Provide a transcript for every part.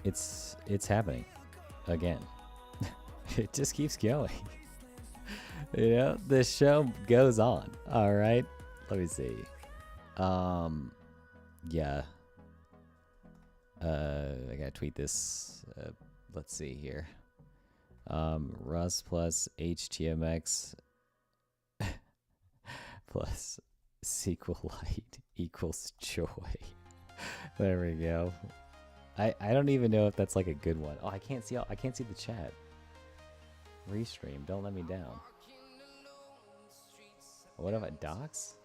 it's happening again. It just keeps going. You know, the show goes on. All right. Let me see. Yeah. I gotta tweet this. Let's see here. Rust plus Htmx plus Sqlite equals joy. There we go. I don't even know if that's like a good one. Oh, I can't see the chat. Restream, don't let me down. What about docs?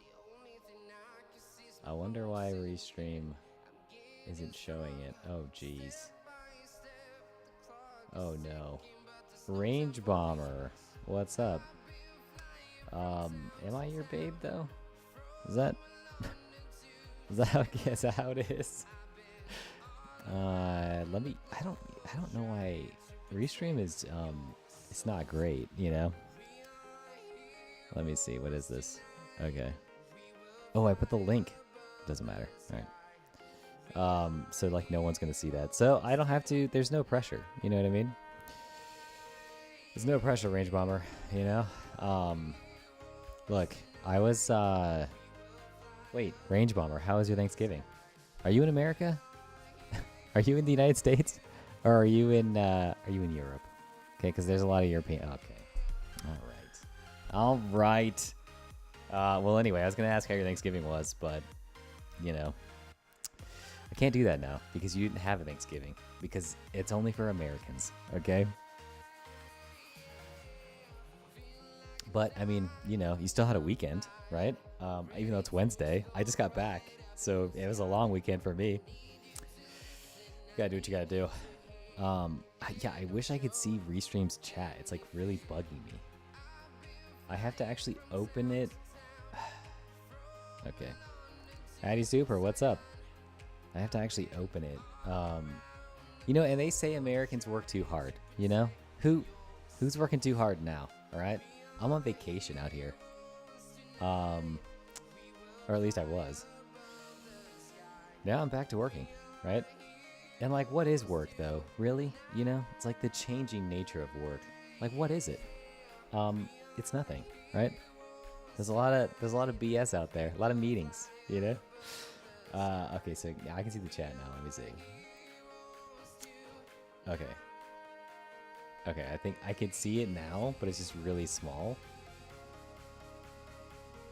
I wonder why Restream isn't showing it. Oh, jeez. Oh, no. Range Bomber. What's up? Am I your babe, though? Is that... is that how it is? Let me... I don't know why... Restream is, it's not great, you know? Let me see. What is this? Okay. Oh, I put the link. Doesn't matter. All right. So like no one's gonna see that. So I don't have to. There's no pressure. You know what I mean? There's no pressure, Range Bomber. You know. Look, I was. Wait, Range Bomber. How was your Thanksgiving? Are you in America? Are you in the United States, or are you in Europe? Okay, because there's a lot of European. Okay. All right. Well, anyway, I was gonna ask how your Thanksgiving was, but you know, I can't do that now because you didn't have a Thanksgiving because it's only for Americans. Okay. But I mean, you know, you still had a weekend, right? Even though it's Wednesday, I just got back, so it was a long weekend for me. You gotta do what you gotta do. Yeah, I wish I could see Restream's chat. It's like really bugging me. I have to actually open it. Okay. Addy Super, what's up? I have to actually open it. You know, and they say Americans work too hard, you know? Who's working too hard now, all right? I'm on vacation out here. Or at least I was. Now I'm back to working, right? And like, what is work though? Really? You know, it's like the changing nature of work. Like, what is it? It's nothing, right? There's a lot of BS out there, a lot of meetings, you know. Okay, so yeah, I can see the chat now. Let me see. Okay, I think I can see it now, but it's just really small.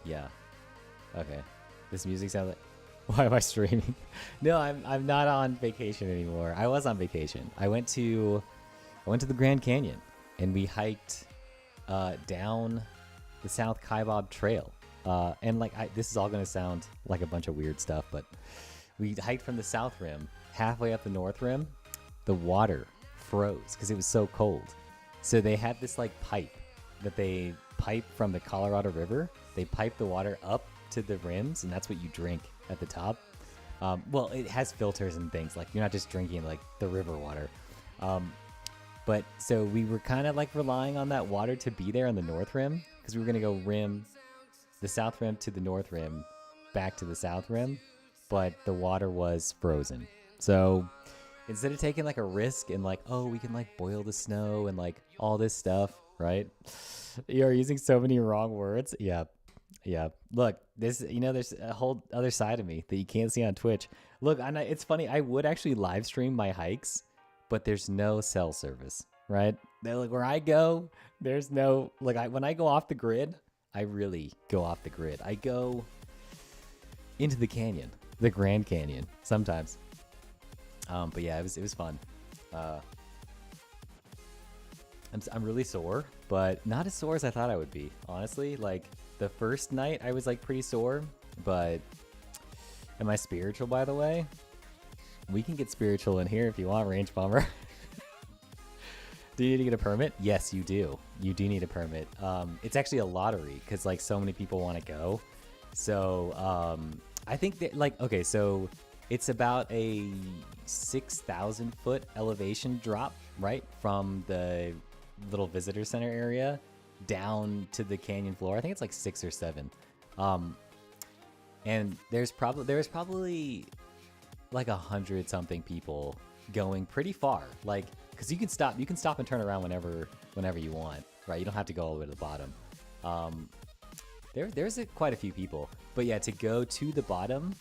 Yeah. Okay. This music sounds like. Why am I streaming? No, I'm not on vacation anymore. I was on vacation. I went to the Grand Canyon, and we hiked down the South Kaibab Trail. And like, this is all gonna sound like a bunch of weird stuff, but we hiked from the South Rim. Halfway up the North Rim, the water froze because it was so cold. So they had this like pipe that they pipe from the Colorado River. They pipe the water up to the rims, and that's what you drink at the top. Well, it has filters and things. Like, you're not just drinking like the river water. But so we were kind of like relying on that water to be there on the North Rim, because we were going to go the South Rim to the North Rim, back to the South Rim, but the water was frozen. So instead of taking like a risk and like, oh, we can like boil the snow and like all this stuff, right? You're using so many wrong words. Yeah. Look, this, you know, there's a whole other side of me that you can't see on Twitch. Look, it's funny. I would actually live stream my hikes, but there's no cell service, right? Like, where I go, there's no, like, when I go off the grid, I really go off the grid. I go into the canyon, the Grand Canyon, sometimes. But yeah, it was fun. I'm really sore, but not as sore as I thought I would be. Honestly, like the first night I was like pretty sore, but am I spiritual, by the way? We can get spiritual in here if you want, Range Bomber. Do you need to get a permit? Yes, you do. You do need a permit. It's actually a lottery because like so many people want to go. So I think that like, okay, so it's about a 6,000 foot elevation drop, right? From the little visitor center area down to the canyon floor. I think it's like 6 or 7. And there was probably like 100 something people going pretty far. Like, because you can stop and turn around whenever you want, right? You don't have to go all the way to the bottom. There's quite a few people, but yeah, to go to the bottom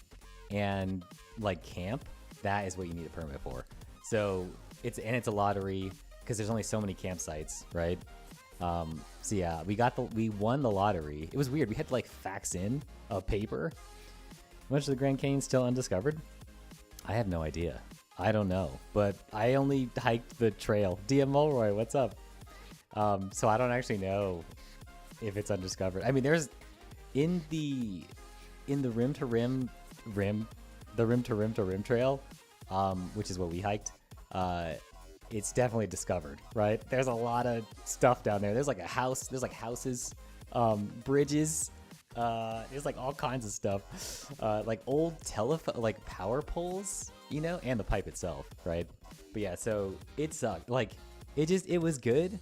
and like camp, that is what you need a permit for. So it's a lottery because there's only so many campsites, right? So yeah, we won the lottery. It was weird. We had to like fax in a paper. Much of the Grand Canyon still undiscovered? I have no idea. I don't know, but I only hiked the trail. DM Mulroy, what's up? So I don't actually know if it's undiscovered. I mean, there's in the rim to rim trail, which is what we hiked. It's definitely discovered, right? There's a lot of stuff down there. There's like a house. There's like houses, bridges. There's like all kinds of stuff, like old telephone, like power poles, you know, and the pipe itself, right? But yeah, so it sucked. Like it was good,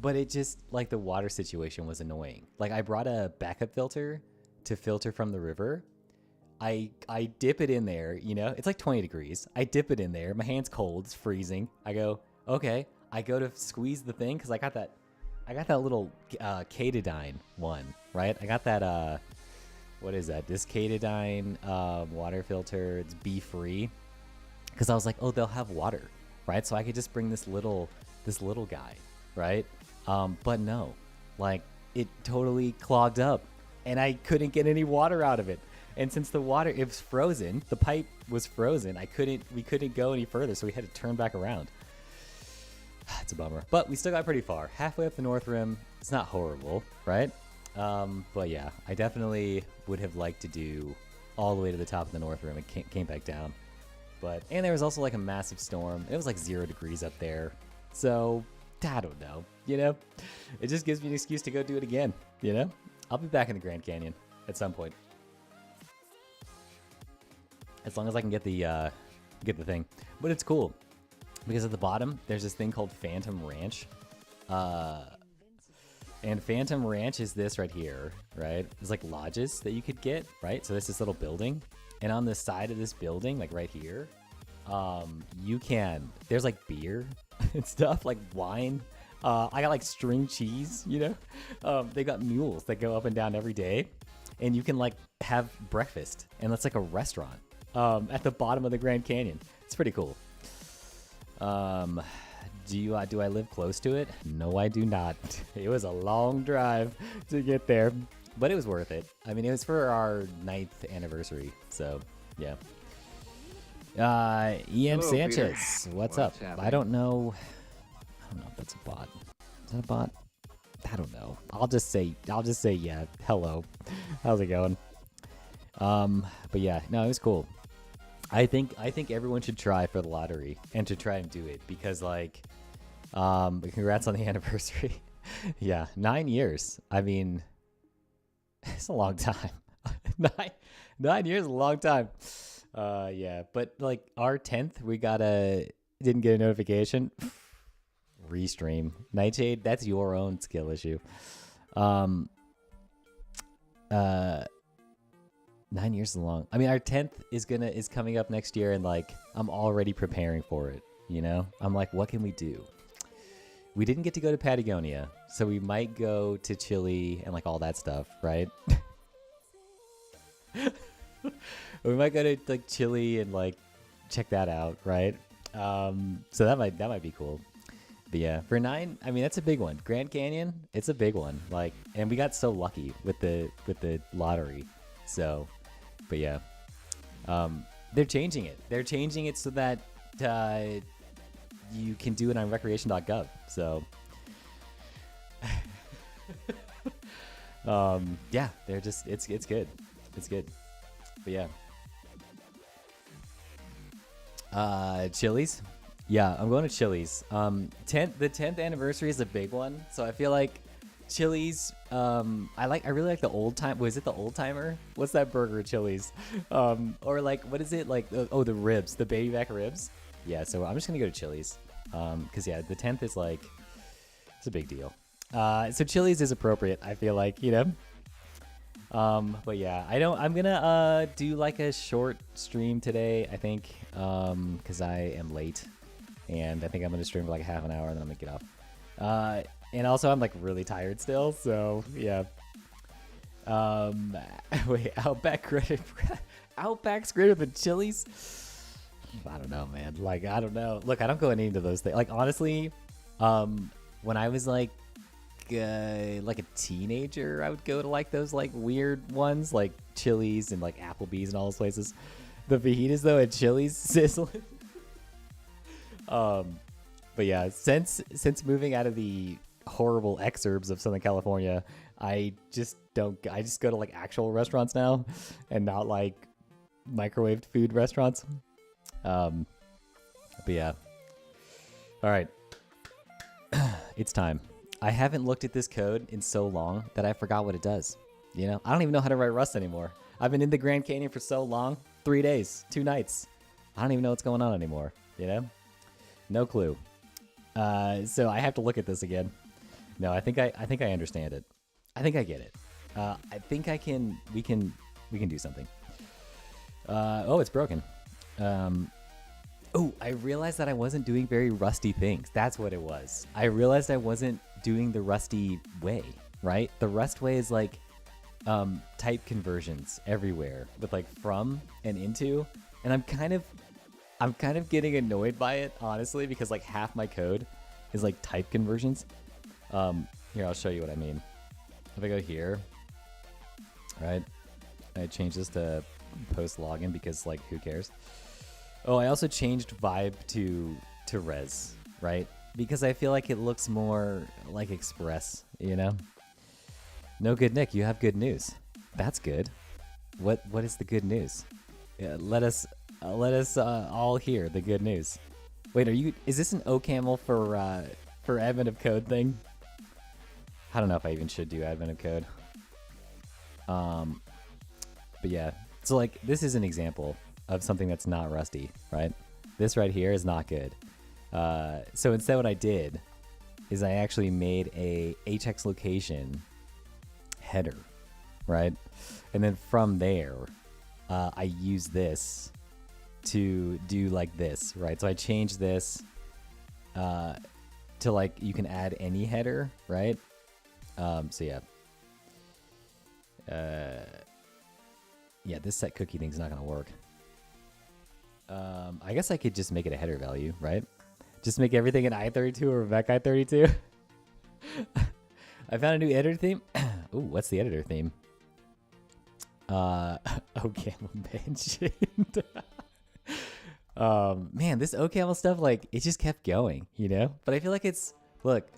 but it just like the water situation was annoying. Like I brought a backup filter to filter from the river. I dip it in there, you know, it's like 20 degrees. I dip it in there. My hand's cold. It's freezing. I go, okay. I go to squeeze the thing because I got that little Katadyn one, right? I got that, what is that? This Katadyn water filter. It's bee-free. Because I was like, oh, they'll have water, right? So I could just bring this little guy, right? But no, like it totally clogged up and I couldn't get any water out of it. And since it was frozen, the pipe was frozen, we couldn't go any further, so we had to turn back around. It's a bummer, but we still got pretty far. Halfway up the North Rim. It's not horrible, right? But yeah, I definitely would have liked to do all the way to the top of the North Rim and came back down. And there was also like a massive storm. It was like 0 degrees up there. So I don't know, you know, it just gives me an excuse to go do it again. You know, I'll be back in the Grand Canyon at some point. As long as I can get the thing. But it's cool because at the bottom there's this thing called Phantom Ranch. And Phantom Ranch is this right here, right? There's like lodges that you could get, right? So there's this little building, and on the side of this building, like right here, there's like beer and stuff, like wine. I got like string cheese, you know? They got mules that go up and down every day, and you can like have breakfast, and that's like a restaurant. At the bottom of the Grand Canyon. It's pretty cool. Do I live close to it? No, I do not. It was a long drive to get there, but it was worth it. I mean, it was for our 9th anniversary, so yeah. Ian Hello, Sanchez, Peter. What's up? happening? I don't know if that's a bot. Is that a bot? I don't know. I'll just say yeah. Hello. How's it going? But yeah, no, it was cool. I think everyone should try for the lottery and to try and do it because like, congrats on the anniversary. Yeah, 9 years. I mean, it's a long time. 9 years is a long time. Yeah, but like our 10th, didn't get a notification. Restream. Nightshade, that's your own skill issue. 9 years is long. I mean, our 10th is coming up next year, and like I'm already preparing for it. You know, I'm like, what can we do? We didn't get to go to Patagonia, so we might go to Chile and like all that stuff, right? We might go to like Chile and like check that out, right? So that might be cool. But yeah, for 9, I mean that's a big one. Grand Canyon, it's a big one. Like, and we got so lucky with the lottery. So, but yeah, they're changing it. They're changing it so that you can do it on recreation.gov. So, yeah, they're just it's good. It's good. But yeah. Chili's. Yeah, I'm going to Chili's. The 10th anniversary is a big one, so I feel like Chili's. I really like the old time. Was it the old timer? What's that burger at Chili's? Or like what is it like? Oh, the ribs, the baby back ribs. Yeah, so I'm just gonna go to Chili's. Because yeah, the 10th is like it's a big deal. So Chili's is appropriate. I feel like, you know. But yeah, I'm gonna do like a short stream today, I think, because I am late, and I think I'm gonna stream for like a half an hour and then I'm gonna get off. And also I'm like really tired still, so yeah. Wait, Outback's greater than Chili's? I don't know, man. Like, I don't know. Look, I don't go any into those things. Like, honestly, when I was like a teenager, I would go to like those like weird ones, like Chili's and like Applebee's and all those places. The fajitas though at Chili's sizzling. But yeah, since moving out of the horrible exurbs of Southern California, I just go to like actual restaurants now and not like microwaved food restaurants. But yeah. All right. It's time. I haven't looked at this code in so long that I forgot what it does. You know, I don't even know how to write Rust anymore. I've been in the Grand Canyon for so long, 3 days, 2 nights. I don't even know what's going on anymore. You know, no clue. So I have to look at this again. No, I think I understand it. I think I get it. I think we can do something. Oh, it's broken. Oh, I realized that I wasn't doing very rusty things. That's what it was. I realized I wasn't doing the rusty way, right? The Rust way is like type conversions everywhere with like from and into, and I'm kind of getting annoyed by it, honestly, because like half my code is like type conversions. Here, I'll show you what I mean. If I go here, right? I change this to post login because like who cares? Oh, I also changed vibe to res, right? Because I feel like it looks more like Express, you know? No good, Nick. You have good news. That's good. What is the good news? Yeah, let us all hear the good news. Wait, is this an OCaml for admin of code thing? I don't know if I even should do admin of code. But yeah, so like this is an example of something that's not rusty, right? This right here is not good. So instead what I did is I actually made a HX location header, right? And then from there, I use this to do like this, right? So I changed this to like, you can add any header, right? So yeah. Yeah, this set cookie thing's not gonna work. I guess I could just make it a header value, right? Just make everything an I32 or Vec I32. I found a new editor theme. Ooh, what's the editor theme? OCaml mentioned. Man, this OCaml stuff, like, it just kept going, you know? But I feel like look,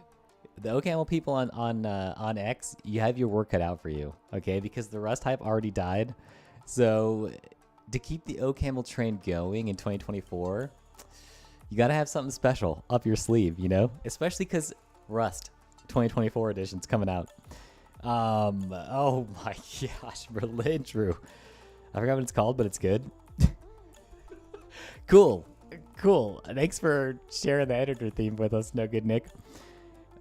the OCaml people on X, you have your work cut out for you, okay? Because the Rust hype already died. So to keep the OCaml train going in 2024, you got to have something special up your sleeve, you know? Especially because Rust 2024 edition's coming out. Oh my gosh, Berlin Drew. I forgot what it's called, but it's good. Cool. Thanks for sharing the editor theme with us, No Good Nick.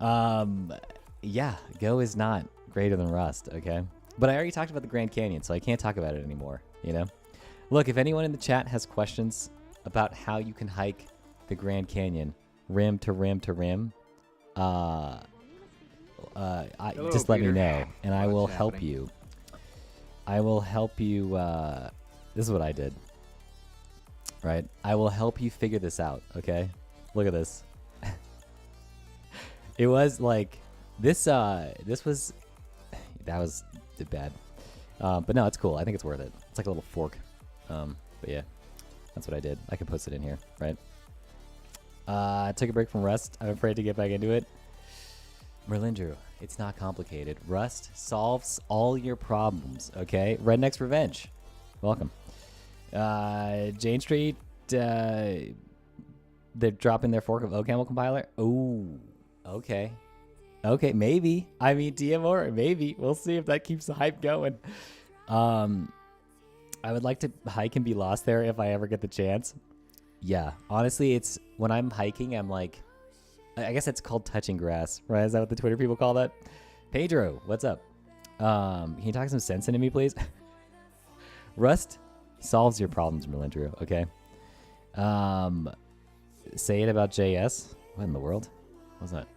Yeah, Go is not greater than Rust, okay? But I already talked about the Grand Canyon, so I can't talk about it anymore, you know? Look, if anyone in the chat has questions about how you can hike the Grand Canyon, rim to rim to rim, just let me know, and I will help you. I will help you. This is what I did, right? I will help you figure this out, okay? Look at this. It was like this. This was bad, but no, it's cool. I think it's worth it. It's like a little fork. But yeah, that's what I did. I can post it in here, right? I took a break from Rust. I'm afraid to get back into it. Merlindrew, it's not complicated. Rust solves all your problems, okay? Redneck's Revenge. Welcome. Jane Street, they're dropping their fork of OCaml compiler. Oh, okay. Okay, maybe. I mean, DMR, maybe. We'll see if that keeps the hype going. I would like to hike and be lost there if I ever get the chance. Yeah, honestly, it's when I'm hiking, I'm like, I guess it's called touching grass, right? Is that what the Twitter people call that? Pedro, what's up? Can you talk some sense into me, please? Rust solves your problems, Melindrew, okay? Say it about JS. What in the world? What's that?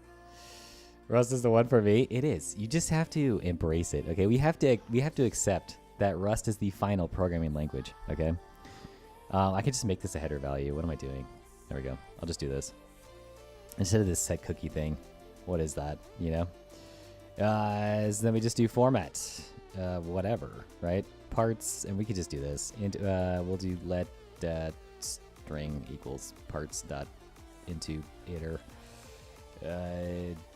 Rust is the one for me. It is. You just have to embrace it, okay? We have to accept that Rust is the final programming language, okay? I can just make this a header value. What am I doing? There we go. I'll just do this. Instead of this set cookie thing. What is that, you know? So then we just do format. Whatever, right? Parts, and we could just do this. And we'll do let string equals parts dot into iter.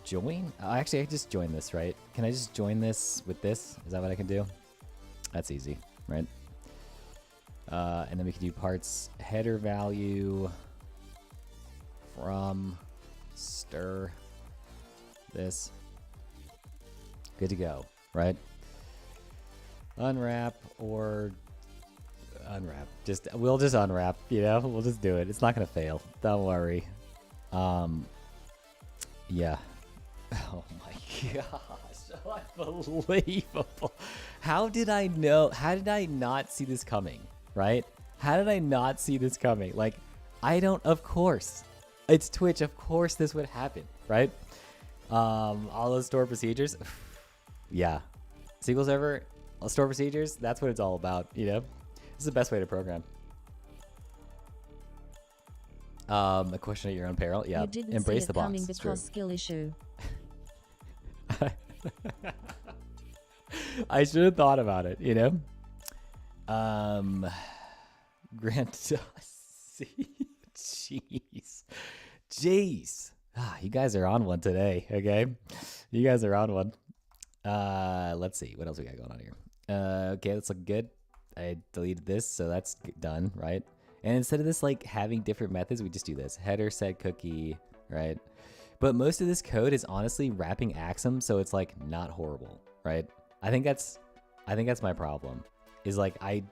Join? Actually, I can just join this, right? Can I just join this with this? Is that what I can do? That's easy, right? And then we can do parts header value from stir this. Good to go, right? Unwrap or unwrap. We'll just unwrap, you know? We'll just do it. It's not gonna fail. Don't worry. Yeah. Oh my gosh. Unbelievable. How did I know? How did I not see this coming? Right? How did I not see this coming? Like, of course. It's Twitch. Of course this would happen, right? All those store procedures. Yeah. SQL Server, store procedures, that's what it's all about, you know? This is the best way to program. A question at your own peril. Yeah. Embrace the box. Coming because skill issue. I should have thought about it, you know? Grant Jeez. You guys are on one today, okay? You guys are on one. Let's see. What else we got going on here? Okay, that's looking good. I deleted this, so that's done, right? And instead of this, like, having different methods, we just do this. Header set cookie, right? But most of this code is honestly wrapping Axum, so it's, like, not horrible, right? I think that's my problem. Is, like, I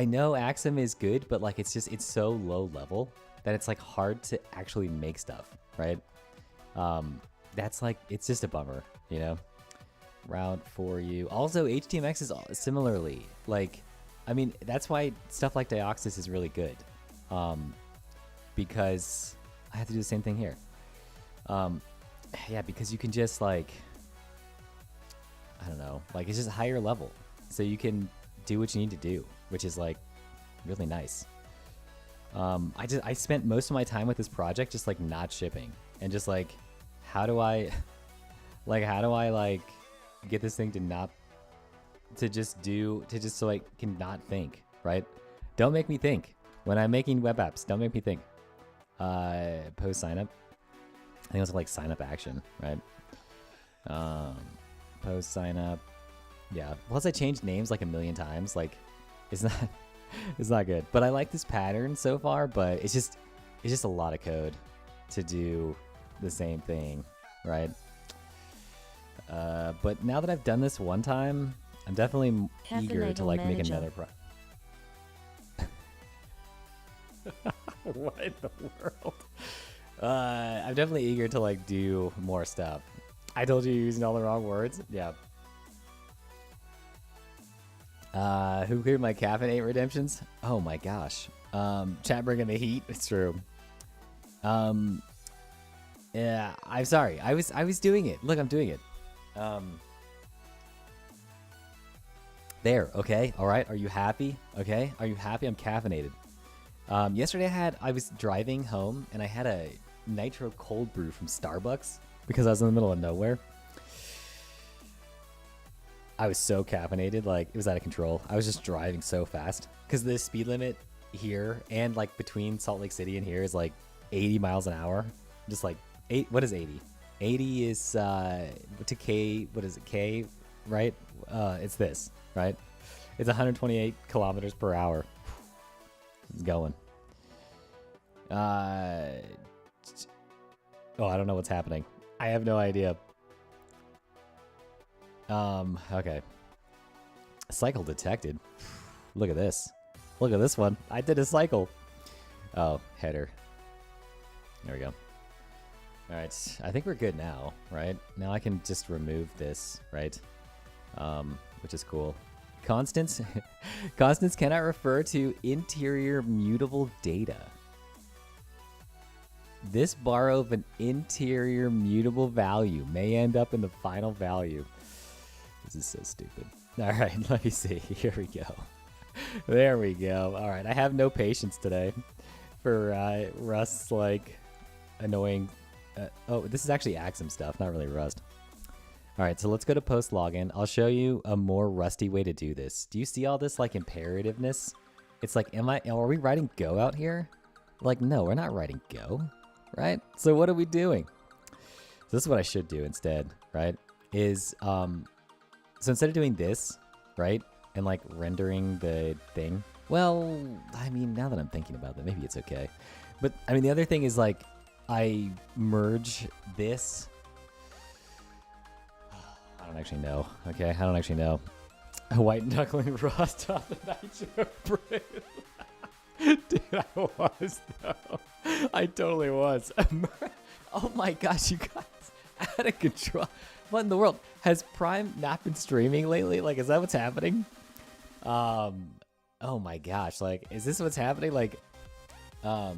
know Axum is good, but, like, it's so low level that it's, like, hard to actually make stuff, right? That's, like, it's just a bummer, you know? Route for you. Also, Htmx is similarly, like, I mean, that's why stuff like Dioxys is really good. Because I have to do the same thing here. Yeah, because you can just, like, I don't know, like, it's just higher level. So you can do what you need to do, which is, like, really nice. I spent most of my time with this project just, like, not shipping. And just, like, how do I get this thing to so I can not think, right? Don't make me think. When I'm making web apps, don't make me think. Post sign up. I think it's like sign up action, right? Post sign up. Yeah. Plus I changed names like a million times. Like, it's not good. But I like this pattern so far, but it's just a lot of code to do the same thing, right? But now that I've done this one time, I'm definitely eager to, like, make another What in the world? I'm definitely eager to, like, do more stuff. I told you you're using all the wrong words. Yeah. Who cleared my caffeinate redemptions? Oh my gosh. Chat bringing the heat. It's true. Yeah, I'm sorry. I was doing it. Look, I'm doing it. There, okay, all right. Are you happy? Okay, are you happy? I'm caffeinated. Yesterday I was driving home and I had a nitro cold brew from Starbucks because I was in the middle of nowhere. I was so caffeinated, like, it was out of control. I was just driving so fast because the speed limit here and, like, between Salt Lake City and here is like 80 miles an hour. Just like what is 80? 80 is to K, what is it, K, right? It's this, right? It's 128 kilometers per hour. It's going. Oh, I don't know what's happening. I have no idea. Okay. Cycle detected. Look at this. Look at this one. I did a cycle. Oh, header. There we go. All right, I think we're good now, right? Now I can just remove this, right? which is cool. Constants, constants cannot refer to interior mutable data. This borrow of an interior mutable value may end up in the final value. This is so stupid. All right, let me see. Here we go. There we go. All right, I have no patience today for Rust's like annoying. Oh, this is actually Axum stuff, not really Rust. All right, so let's go to post login. I'll show you a more rusty way to do this. Do you see all this like imperativeness? It's like, are we writing Go out here? Like, no, we're not writing Go, right? So what are we doing? So this is what I should do instead, right? Is, so instead of doing this, right? And like rendering the thing. Well, I mean, now that I'm thinking about that, maybe it's okay. But I mean, the other thing is like, I merge this. I don't actually know. Okay, I don't actually know. A white knuckling Rust on the Nitro Brew. Dude, I was though. I totally was. Oh my gosh, you guys, out of control. What in the world? Has Prime not been streaming lately? Like, is that what's happening? Oh my gosh, like, is this what's happening? Like, oh,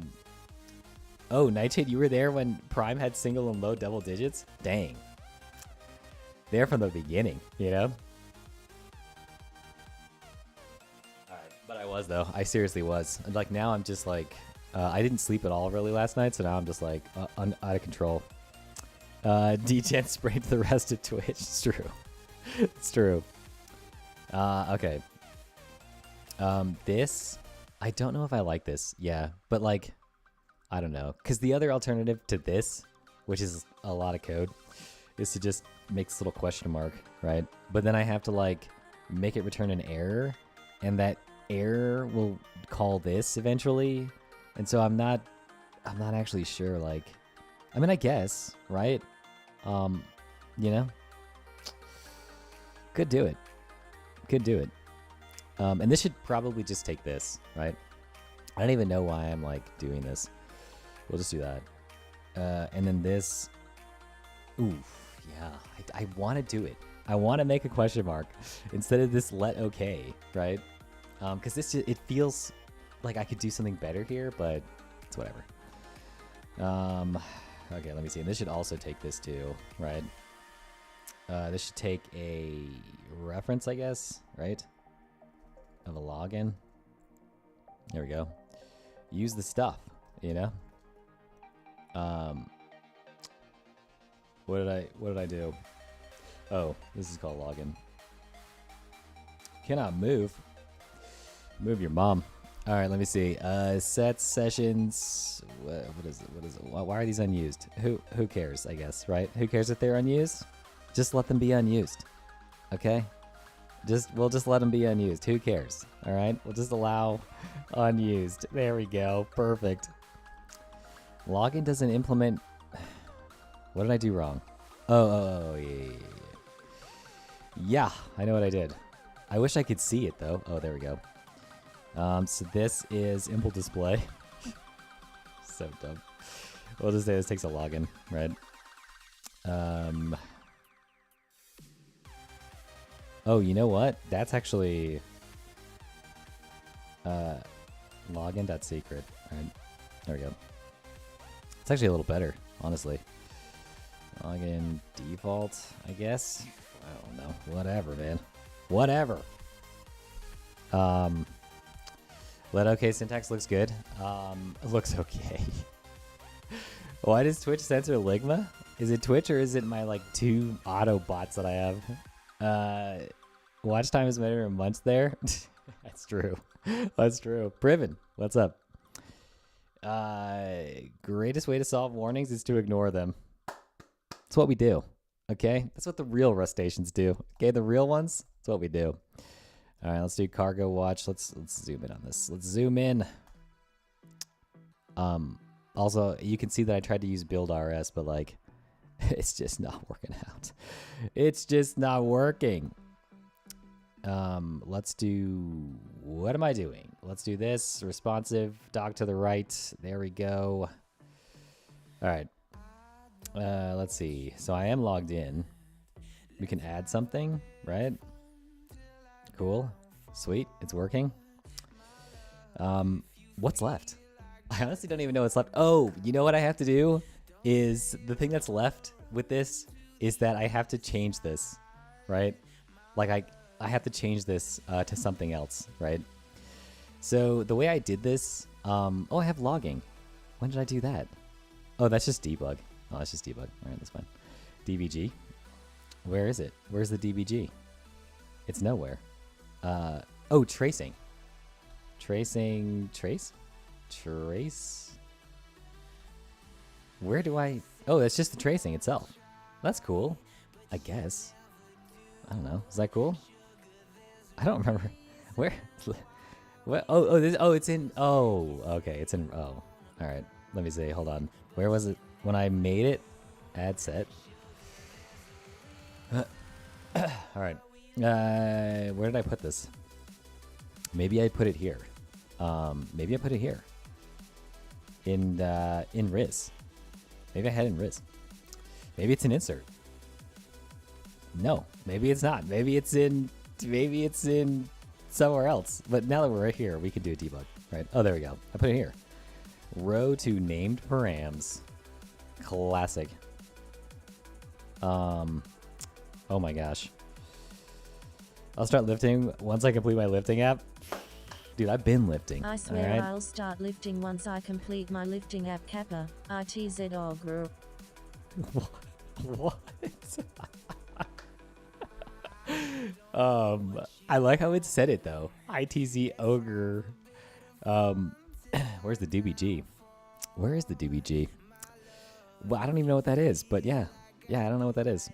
Nightshade, you were there when Prime had single and low double digits? Dang. There from the beginning, you know? Alright, but I was though. I seriously was. And like now I'm just like, I didn't sleep at all really last night, so now I'm just like out of control. D10 sprained the rest of Twitch. It's true. It's true. Okay. This, I don't know if I like this. Yeah, but like, I don't know. Because the other alternative to this, which is a lot of code, is to just make this little question mark, right? But then I have to like make it return an error, and that error will call this eventually. And so I'm not actually sure. Like, I mean, I guess, right? You know, could do it. Could do it. And this should probably just take this, right? I don't even know why I'm like doing this. We'll just do that. And then this. Ooh, yeah. I want to do it. I want to make a question mark instead of this let okay, right? Because this just, it feels like I could do something better here, but it's whatever. Okay, let me see. And this should also take this too, right? This should take a reference, I guess, right? Of a login. There we go. Use the stuff, you know? What did I do? Oh, this is called login. Cannot move. Move your mom. All right, let me see. Set sessions. What is it? What is it? Why are these unused? Who cares? I guess, right? Who cares if they're unused? Just let them be unused. Okay. We'll just let them be unused. Who cares? All right. We'll just allow unused. There we go. Perfect. Login doesn't implement. What did I do wrong? Oh, yeah. Yeah, I know what I did. I wish I could see it though. Oh, there we go. So this is impl display. So dumb. We'll just say this takes a login, right? Oh, you know what? That's actually login.secret. All right, there we go. It's actually a little better, honestly. Login default, I guess. I don't know. Whatever, man. Whatever. Let okay syntax looks good. Looks okay. Why does Twitch censor Ligma? Is it Twitch or is it my like 2 auto bots that I have? Watch time is measured in months there. That's true. That's true. Priven, what's up? Greatest way to solve warnings is to ignore them. That's what we do. Okay? That's what the real rustations do. Okay, the real ones? That's what we do. All right, let's do cargo watch. Let's zoom in on this. Let's zoom in. Also, you can see that I tried to use build RS, but like, it's just not working out. It's just not working. Let's do, what am I doing? Let's do this, responsive, dog to the right. There we go. All right. Let's see. So I am logged in. We can add something, right? Cool. Sweet. It's working. What's left? I honestly don't even know what's left. Oh, you know what I have to do? Is the thing that's left with this is that I have to change this, right? Like I have to change this to something else, right? So the way I did this, oh, I have logging. When did I do that? Oh, that's just debug. Oh, that's just debug. All right, that's fine. DBG. Where is it? Where's the DBG? It's nowhere. Oh, tracing. Tracing, trace? Trace? Where do I... Oh, that's just the tracing itself. That's cool, I guess. I don't know. Is that cool? I don't remember. Where? What? Oh, this. Oh, it's in. Oh, okay. It's in. Oh, all right. Let me see. Hold on. Where was it when I made it? Add set. All right. Where did I put this? Maybe I put it here. Maybe I put it here. In Riz. Maybe I had it in Riz. Maybe it's an insert. No, maybe it's not. Maybe it's in somewhere else. But now that we're right here, we can do a debug, right? Oh, there we go. I put it here. Row to named params. Classic. Oh my gosh. I'll start lifting once I complete my lifting app. Dude, I've been lifting. I swear I'll start lifting once I complete my lifting app kappa. ITZ ogre. What? I like how it said it though. ITZ ogre. Where's the DBG? Where is the DBG? Well, I don't even know what that is, but yeah, I don't know what that is.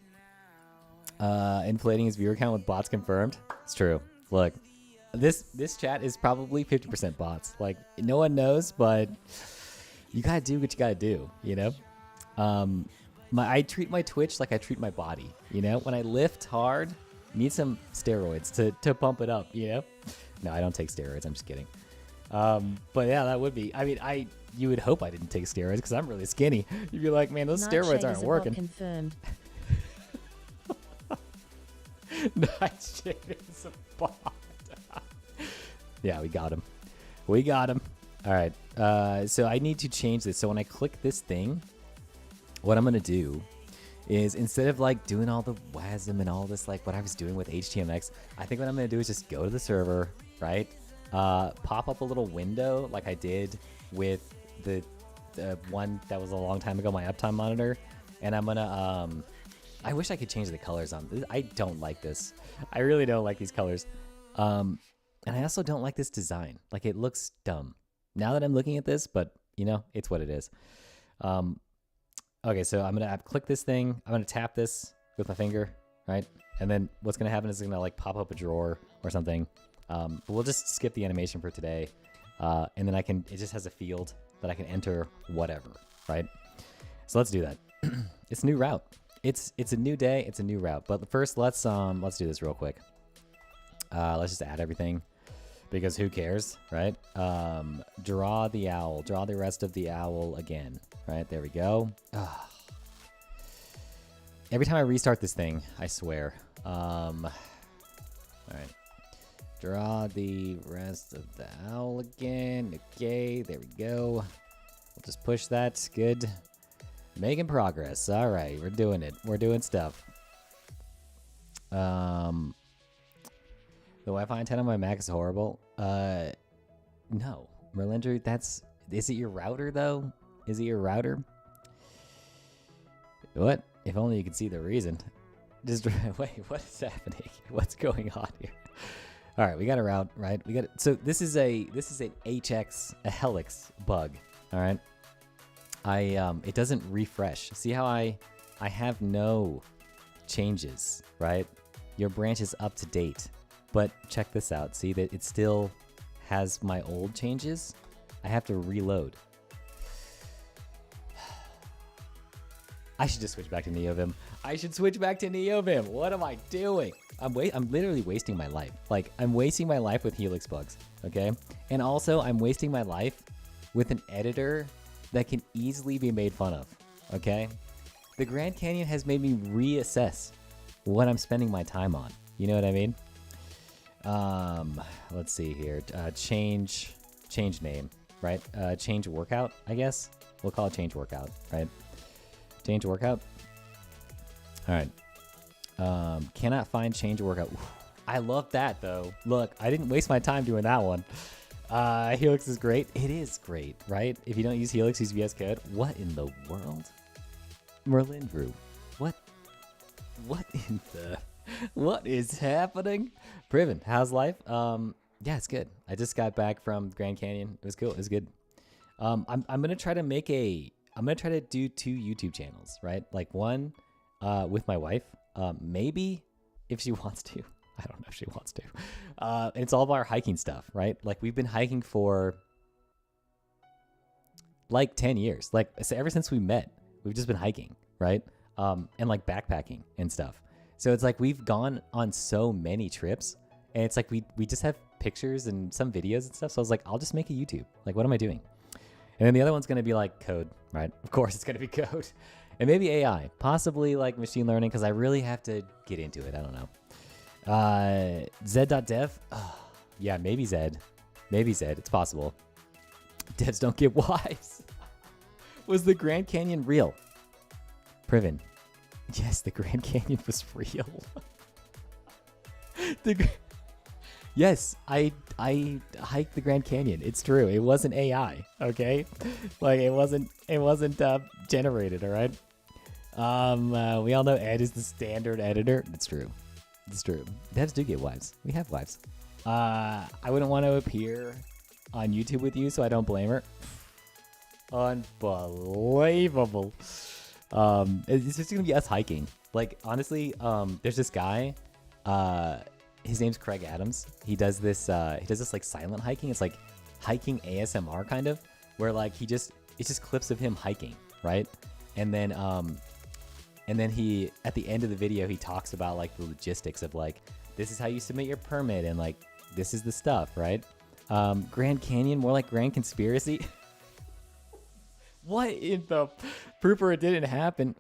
Inflating his viewer count with bots confirmed. It's true. Look, this chat is probably 50% bots. Like, no one knows, but you gotta do what you gotta do, you know? I treat my Twitch like I treat my body, you know? When I lift hard, need some steroids to pump it up, you know? No, I don't take steroids. I'm just kidding. But yeah, that would be. I mean, you would hope I didn't take steroids because I'm really skinny. You'd be like, man, those steroids aren't working. Confirmed. Nightshade is a bot. Yeah, we got him. We got him. All right. So I need to change this. So when I click this thing, what I'm gonna do is instead of like doing all the WASM and all this, like what I was doing with HTMX, I think what I'm gonna do is just go to the server, right? Pop up a little window like I did with the one that was a long time ago, my uptime monitor, and I'm gonna I wish I could change the colors on this. I don't like this. I really don't like these colors. And I also don't like this design. Like, it looks dumb now that I'm looking at this, but you know, it's what it is. Okay, so I'm gonna click this thing. I'm gonna tap this with my finger, right? And then what's gonna happen is it's gonna like pop up a drawer or something. But we'll just skip the animation for today. And then it just has a field that I can enter whatever, right? So let's do that. It's a new route. It's a new day. It's a new route. But first, let's do this real quick. Let's just add everything because who cares, right? Draw the owl. Draw the rest of the owl again, right? There we go. Every time I restart this thing, I swear. All right. Draw the rest of the owl again. Okay, there we go. We'll just push that. Good. Making progress. All right, we're doing it. We're doing stuff. The Wi-Fi antenna on my Mac is horrible. No. Merlinder, is it your router though? Is it your router? What? If only you could see the reason. Just wait, what is happening? What's going on here? All right, we got a route, right? So this is an helix bug. All right. It doesn't refresh. See how I have no changes, right? Your branch is up to date, but check this out. See that it still has my old changes? I have to reload. I should just switch back to NeoVim. I should switch back to NeoVim. What am I doing? I'm literally wasting my life. Like, I'm wasting my life with Helix bugs, okay? And also, I'm wasting my life with an editor that can easily be made fun of, okay? The Grand Canyon has made me reassess what I'm spending my time on. You know what I mean? Let's see here. Change name, right? Change workout, I guess. We'll call it change workout, right? Change workout. All right. Cannot find change workout. I love that though. Look, I didn't waste my time doing that one. Helix is great. It is great, right? If you don't use Helix, use VS Code. What in the world? Merlin Brew. What in the... What is happening? Priven, how's life? Yeah, it's good. I just got back from Grand Canyon. It was cool. It was good. I'm gonna try to do 2 YouTube channels, right? Like one with my wife. Maybe if she wants to. I don't know if she wants to. And it's all about our hiking stuff, right? Like we've been hiking for like 10 years. Like so ever since we met, we've just been hiking, right? And like backpacking and stuff. So it's like we've gone on so many trips, and it's like we just have pictures and some videos and stuff. So I was like, I'll just make a YouTube. Like, what am I doing? And then the other one's going to be like code, right? Of course, it's going to be code. And maybe AI, possibly like machine learning, because I really have to get into it. I don't know. Zed.dev. Oh, yeah, maybe Zed. Maybe Zed. It's possible. Devs don't get wise. Was the Grand Canyon real? Priven. Yes, the Grand Canyon was real. Yes, I hiked the Grand Canyon. It's true. It wasn't AI. Okay, like it wasn't generated. All right. We all know Ed is the standard editor. It's true. It's true. Devs do get wives. We have wives. I wouldn't want to appear on YouTube with you, so I don't blame her. Unbelievable. It's just gonna be us hiking. Like honestly, there's this guy. His name's Craig Adams. He does this like silent hiking. It's like hiking ASMR kind of, where like it's just clips of him hiking, right? And then he at the end of the video he talks about like the logistics of like this is how you submit your permit and like this is the stuff, right? Grand Canyon, more like Grand Conspiracy. What in the proof or it didn't happen?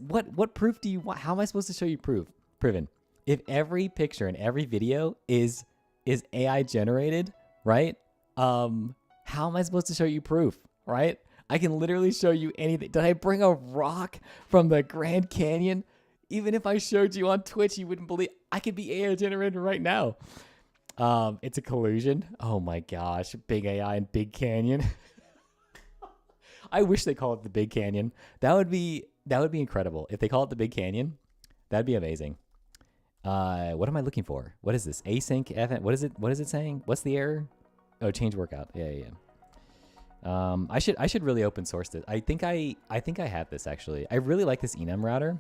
What proof do you want? How am I supposed to show you proof? Priven. If every picture and every video is AI generated, right? How am I supposed to show you proof, right? I can literally show you anything. Did I bring a rock from the Grand Canyon? Even if I showed you on Twitch, you wouldn't believe. I could be AI generated right now. It's a collusion. Oh my gosh, big AI and Big Canyon. I wish they call it the Big Canyon. That would be incredible. If they call it the Big Canyon, that'd be amazing. What am I looking for? What is this? Async event. What is it saying? What's the error? Oh, change workout. Yeah. I should really open source this. I think I have this actually. I really like this enum router.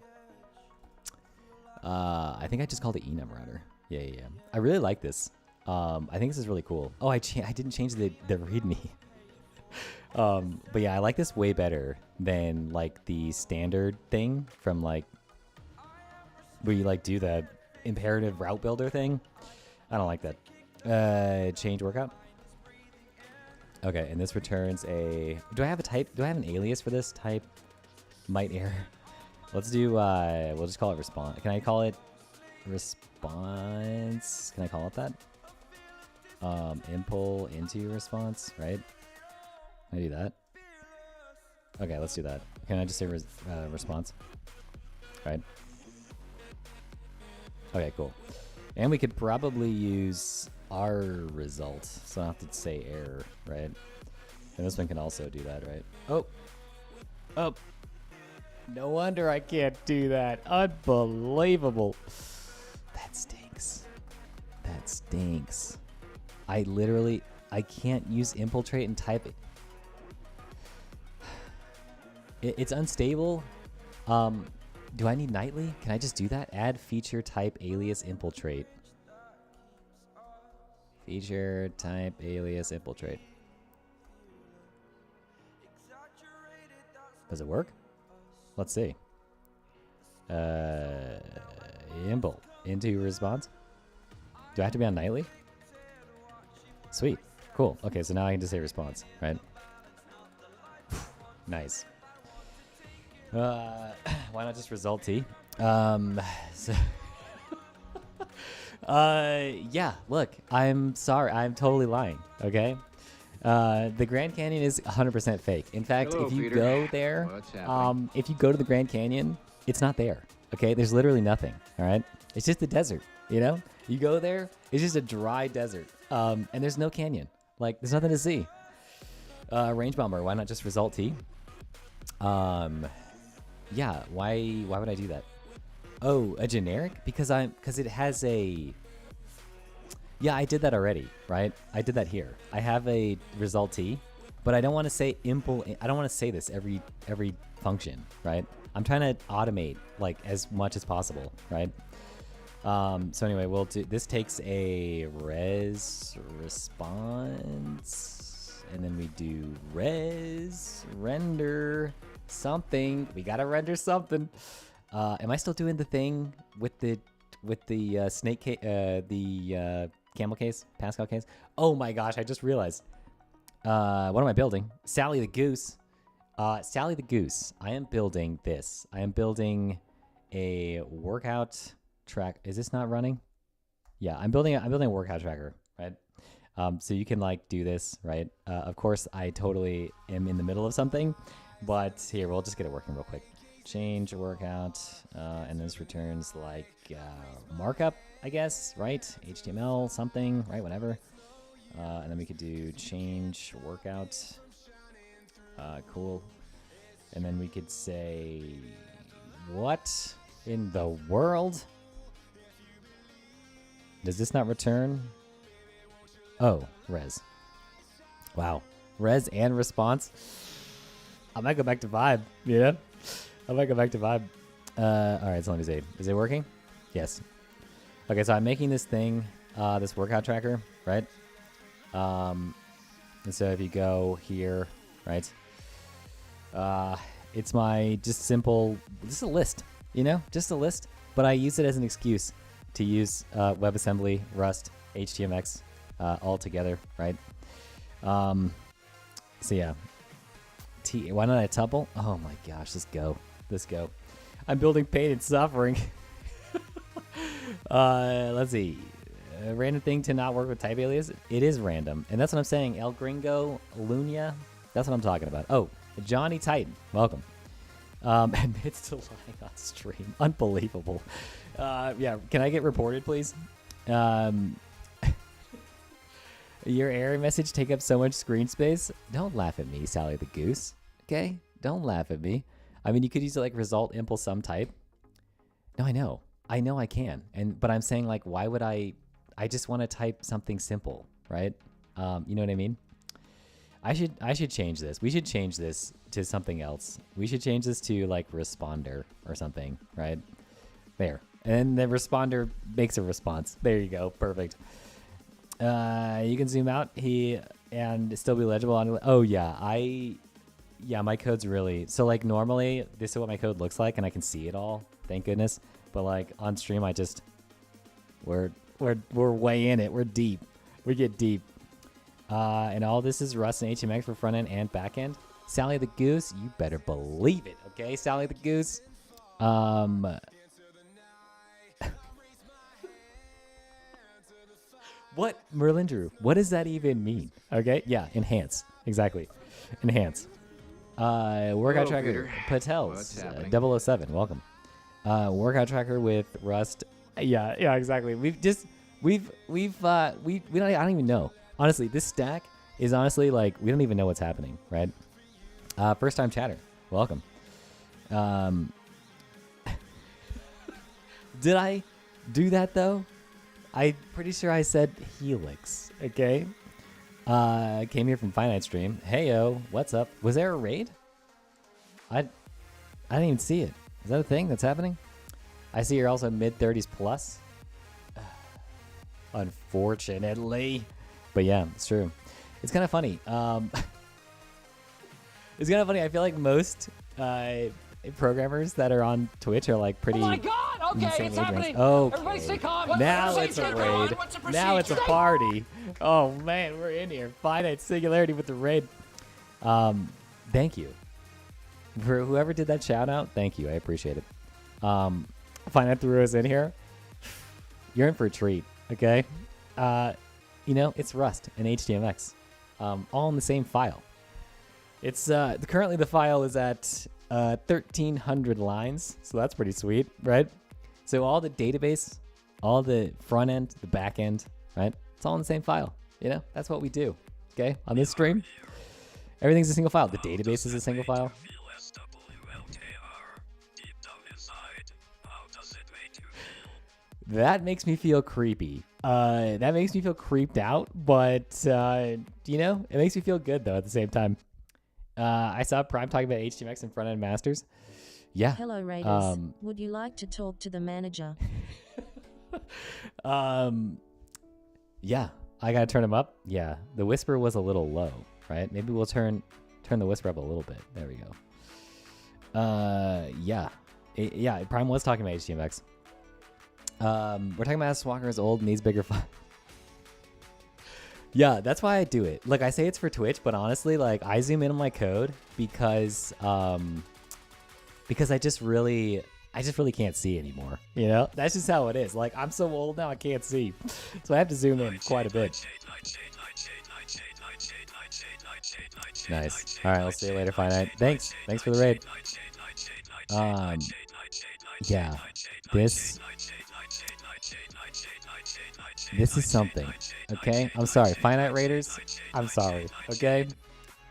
I think I just called it enum router. Yeah. I really like this. I think this is really cool. Oh, I didn't change the README. But yeah, I like this way better than like the standard thing from like where you like do the imperative route builder thing. I don't like that. Change workout. Okay, and this returns a. Do I have a type? Do I have an alias for this type? Might error. Let's do. We'll just call it response. Can I call it response? Can I call it that? Impl into response, right? Can I do that? Okay, let's do that. Can I just say response? Right. Okay, cool. And we could probably use our result, so I don't have to say error, right? And this one can also do that, right? Oh, no wonder I can't do that. Unbelievable. That stinks. I can't use infiltrate and type it. It's unstable. Do I need nightly? Can I just do that? Add feature type alias infiltrate. Feature type alias infiltrate. Does it work? Let's see. Impl into response. Do I have to be on nightly? Sweet. Cool. Okay, so now I can just say response, right? Nice. Why not just result T? So Yeah, look, I'm sorry. I'm totally lying, okay? The Grand Canyon is 100% fake. In fact, Hello, if you Peter. go there, What's happening? if you go to the Grand Canyon, it's not there, okay? There's literally nothing, all right? It's just a desert, you know? You go there, it's just a dry desert, and there's no canyon. Like, there's nothing to see. Range bomber, why not just result T? Yeah, why would I do that? Oh, a generic? Because it has a... Yeah, I did that already, right? I did that here. I have a result T, but I don't want to say impl. I don't want to say this every function, right? I'm trying to automate like as much as possible, right? So anyway, we'll do this. Takes a res response, and then we do res render something. We gotta render something. Am I still doing the thing with the snake camel case, Pascal case? Oh my gosh, I just realized. What am I building? Sally the Goose. Sally the Goose. I am building this. I am building a workout track. Is this not running? Yeah, I'm building a workout tracker, right? So you can like do this, right? Of course, I totally am in the middle of something, but here, we'll just get it working real quick. Change workout, and this returns like markup, I guess, right? HTML, something, right? Whatever. And then we could do change workout. Cool. And then we could say, what in the world? Does this not return? Oh, res. Wow. Res and response. I might go back to Vibe, you know? I might go back to Vibe. All right, so let me see. Is it working? Yes. Okay, so I'm making this thing, this workout tracker, right? And so if you go here, right? It's my just simple, just a list, you know? Just a list. But I use it as an excuse to use WebAssembly, Rust, HTMX all together, right? So yeah. Why not a tuple? Oh my gosh, let's go. Let's go. I'm building pain and suffering. Let's see. A random thing to not work with type alias. It is random. And that's what I'm saying. El Gringo, Lunia. That's what I'm talking about. Oh, Johnny Titan. Welcome. Admits to lying on stream. Unbelievable. Yeah, can I get reported, please? Your error message take up so much screen space. Don't laugh at me, Sally the Goose. Okay? Don't laugh at me. I mean, you could use it like result impl some type. No, I know. I know I can. But I'm saying like, why would I just want to type something simple, right? You know what I mean? I should change this. We should change this to something else. We should change this to like responder or something, right? There. And the responder makes a response. There you go. Perfect. You can zoom out and still be legible on. Oh yeah, my code's really, so like normally this is what my code looks like and I can see it all, thank goodness. But like on stream, we're way in it. We're deep. We get deep. And all this is Rust and HTMX for front end and back end. Sally the Goose, you better believe it. Okay, Sally the Goose. What, Merlin Drew? What does that even mean? Okay, yeah, enhance. Exactly. Enhance. Workout Hello, Tracker. Peter. Patels. What's 007. Welcome. Workout Tracker with Rust. Yeah, exactly. We don't, I don't even know. Honestly, this stack is honestly like, we don't even know what's happening, right? First time chatter. Welcome. Did I do that though? I'm pretty sure I said Helix. Okay. Came here from Finite Stream. Heyo, what's up? Was there a raid? I didn't even see it. Is that a thing that's happening? I see you're also mid-30s plus. Unfortunately. But yeah, it's true. It's kind of funny. It's kind of funny. I feel like most programmers that are on Twitch are like pretty. Oh my god! Okay, it's happening. Okay. Everybody stay calm. Now it's a raid. Now it's a party. Oh man, we're in here. Finite singularity with the raid. Thank you for whoever did that shout out. Thank you. I appreciate it. Finite threw us in here. you're in for a treat. Okay, you know, it's Rust and HTMX, all in the same file. It's currently the file is at 1,300 lines, so that's pretty sweet, right? So all the database, all the front end, the back end, right? It's all in the same file. You know, that's what we do. Okay, on this stream, everything's a single file. The database is a single file. That makes me feel creepy. That makes me feel creeped out, but you know, it makes me feel good though at the same time. I saw Prime talking about HTMX and front-end masters. Yeah. Hello, Raiders. Would you like to talk to the manager? Yeah. I gotta turn him up. Yeah. The whisper was a little low, right? Maybe we'll turn the whisper up a little bit. There we go. Yeah. Yeah. Prime was talking about HTMX. We're talking about Swalker is old, needs bigger file. Yeah, that's why I do it. Like, I say it's for Twitch, but honestly, like, I zoom in on my code because I just really can't see anymore. You know, that's just how it is. Like, I'm so old now, I can't see, so I have to zoom in quite a bit. Nice. All right, I'll see you later, Finite. Thanks for the raid. Yeah, this is something, okay? I'm sorry, Finite Raiders. I'm sorry, okay?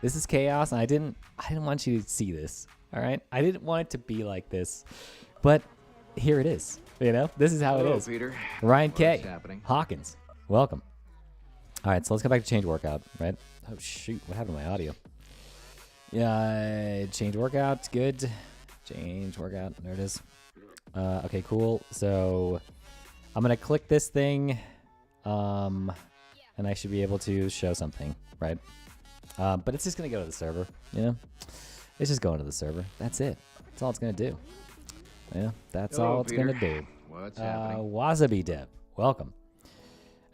This is chaos, and I didn't want you to see this, all right? I didn't want it to be like this, but here it is. You know, this is how it is. Peter. Ryan K. What's happening? Hawkins, welcome. All right, so let's go back to change workout, right? Oh shoot, what happened to my audio? Yeah, change workout, good. Change workout, there it is. Okay, cool. So I'm gonna click this thing. And I should be able to show something, right? But it's just gonna go to the server, you know? It's just going to the server. That's it. That's all it's gonna do. Yeah, that's all it's gonna do. What's happening? Wasabi Dev, welcome.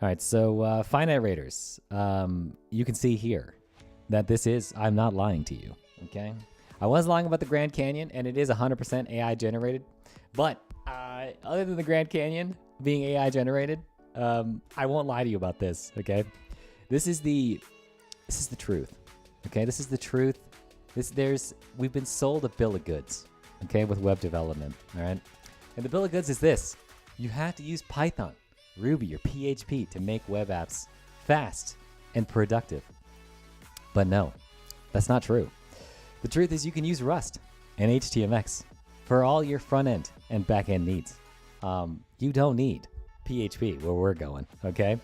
All right, so Finite Raiders, you can see here that this is, I'm not lying to you, okay? I was lying about the Grand Canyon, and it is 100% AI generated, but other than the Grand Canyon being AI generated, I won't lie to you about this, okay? This is the truth, okay? This is the truth. We've been sold a bill of goods, okay, with web development, all right? And the bill of goods is this. You have to use Python, Ruby, or PHP to make web apps fast and productive. But no, that's not true. The truth is you can use Rust and HTMX for all your front-end and back-end needs. You don't need PHP where we're going, okay?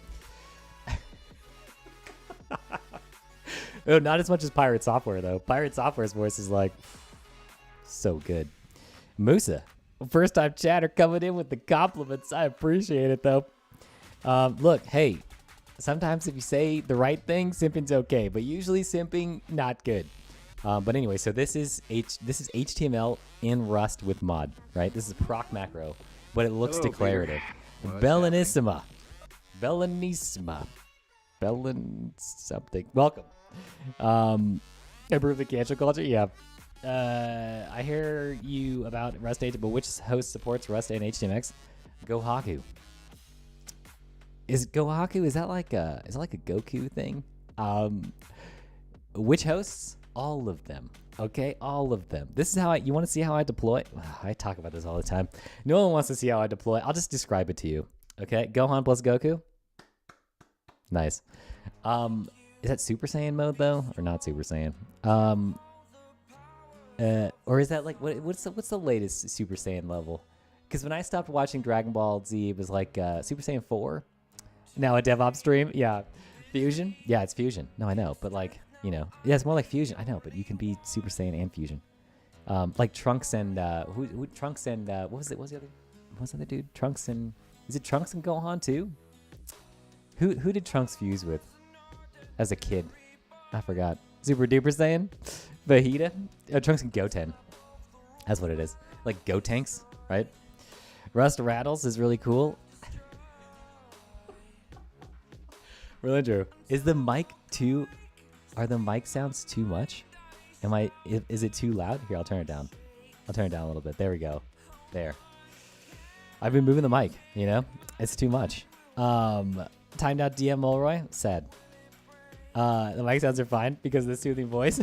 Oh, not as much as Pirate Software, though. Pirate Software's voice is like, so good. Musa, first time chatter coming in with the compliments. I appreciate it, though. Look, hey, sometimes if you say the right thing, simping's okay, but usually simping, not good. But anyway, so this is HTML in Rust with mod, right? This is a proc macro, but it looks declarative. Bellanissima. Something. Welcome. Improve the cancel culture? Yeah. I hear you about Rust 8, but which host supports Rust and HTMX? Gohaku. Is that like a Goku thing? Which hosts? All of them. Okay, all of them. This is how you want to see how I deploy? I talk about this all the time. No one wants to see how I deploy. I'll just describe it to you. Okay, Gohan plus Goku. Nice. Is that Super Saiyan mode though, or not Super Saiyan? Or is that like what's the latest Super Saiyan level? Because when I stopped watching Dragon Ball Z, it was like Super Saiyan 4. Now a DevOps stream, yeah. Fusion, yeah, it's Fusion. No, I know, but like. You know, yeah, it's more like Fusion. I know, but you can be Super Saiyan and Fusion. Like Trunks and Trunks and what was the other dude? Trunks and is it Trunks and Gohan too? Who did Trunks fuse with as a kid? I forgot. Super Duper Saiyan, Vegeta, Trunks and Goten. That's what it is. Like Gotenks, right? Rust Rattles is really cool. Really true. Is the mic too? Are the mic sounds too much? Is it too loud? Here, I'll turn it down. I'll turn it down a little bit. There we go. There. I've been moving the mic, you know? It's too much. Timed out DM Mulroy, sad. The mic sounds are fine because of the soothing voice.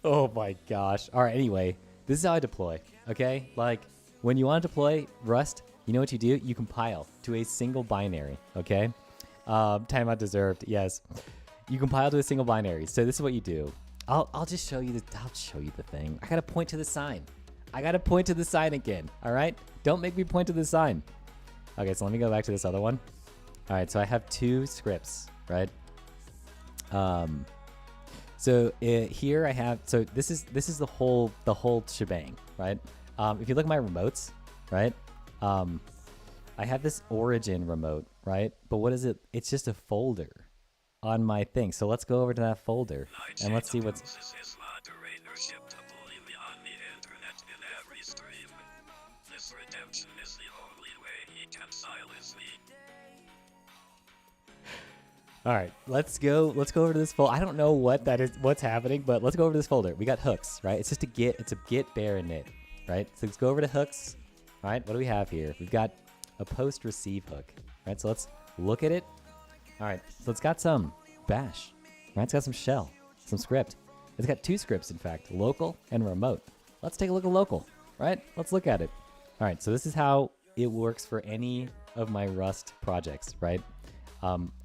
Oh my gosh. All right, anyway, this is how I deploy, okay? Like, when you want to deploy Rust, you know what you do? You compile to a single binary, okay? Timeout deserved, yes. You compile to a single binary. So this is what you do. I'll just show you the thing. I gotta point to the sign. I gotta point to the sign again, all right? Don't make me point to the sign. Okay, so let me go back to this other one. All right, so I have 2 scripts, right? So here I have, so this is the whole shebang, right? If you look at my remotes, right? I have this origin remote, right? But what is it? It's just a folder on my thing. So let's go over to that folder and let's see what's. All right, let's go over to this folder. I don't know what's happening, but let's go over to this folder. We got hooks, right? It's just a git bear init, right? So let's go over to hooks. All right, what do we have here? We've got a post receive hook, right? So let's look at it. All right, so it's got some bash, right? It's got some shell, some script. It's got 2 scripts, in fact, local and remote. Let's take a look at local, right? Let's look at it. All right, so this is how it works for any of my Rust projects, right?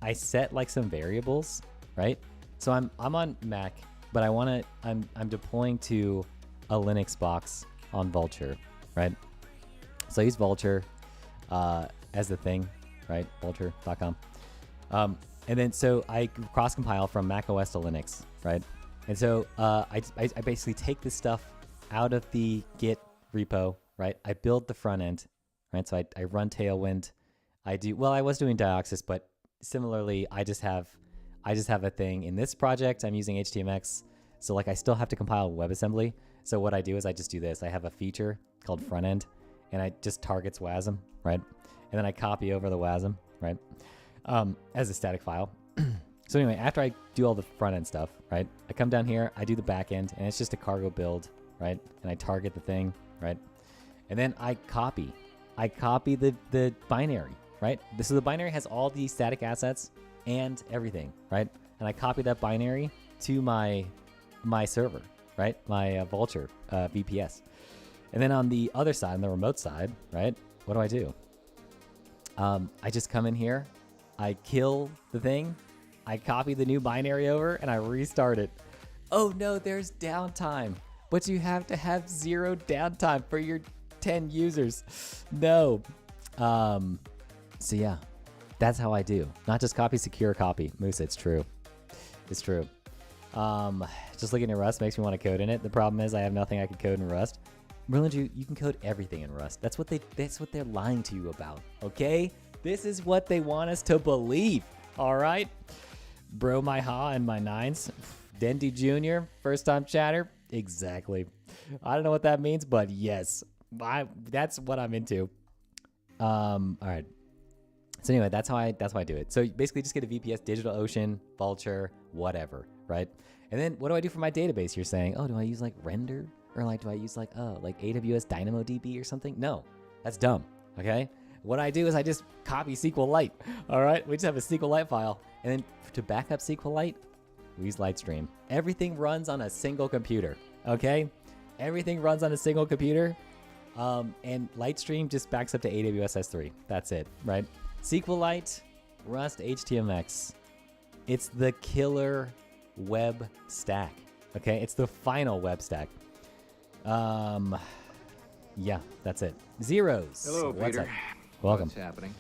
I set like some variables, right? So I'm on Mac, but I'm deploying to a Linux box on Vulture, right? So I use Vulture as the thing, right? Vulture.com. And then so I cross compile from Mac OS to Linux, right? And so I basically take this stuff out of the Git repo, right? I build the front end, right? So I run Tailwind. I was doing Dioxys, but similarly, I just have a thing in this project. I'm using Htmx, so like I still have to compile WebAssembly. So what I do is I just do this. I have a feature called front end, and I just targets WASM, right? And then I copy over the WASM, right, as a static file. So anyway, after I do all the front end stuff, right, I come down here, I do the back end, and it's just a cargo build, right? And I target the thing, right? And then I copy the binary, right? So the binary has all the static assets and everything, right? And I copy that binary to my server, right? My Vulture VPS. And then on the other side, on the remote side, right? What do? I just come in here, I kill the thing, I copy the new binary over, and I restart it. Oh no, there's downtime, but you have to have 0 downtime for your 10 users. No. So yeah, that's how I do. Not just copy, secure copy. Moose, it's true. It's true. Just looking at Rust makes me want to code in it. The problem is I have nothing I can code in Rust. Merlin, you can code everything in Rust. That's what they're lying to you about. Okay? This is what they want us to believe. All right? Bro, my ha and my nines. Dendy Jr., first time chatter. Exactly. I don't know what that means, but yes. That's what I'm into. All right. So anyway, that's how I do it. So basically just get a VPS, DigitalOcean, Vulture, whatever, right? And then what do I do for my database? You're saying, oh, do I use like Render? Or like, do I use like AWS DynamoDB or something? No, that's dumb, okay? What I do is I just copy SQLite, all right? We just have a SQLite file. And then to back up SQLite, we use Lightstream. Everything runs on a single computer, okay? Everything runs on a single computer. And Lightstream just backs up to AWS S3. That's it, right? SQLite, Rust, Htmx. It's the killer web stack, okay? It's the final web stack. Yeah, that's it. Zeros. Hello, What's Peter. up? Welcome. What's happening?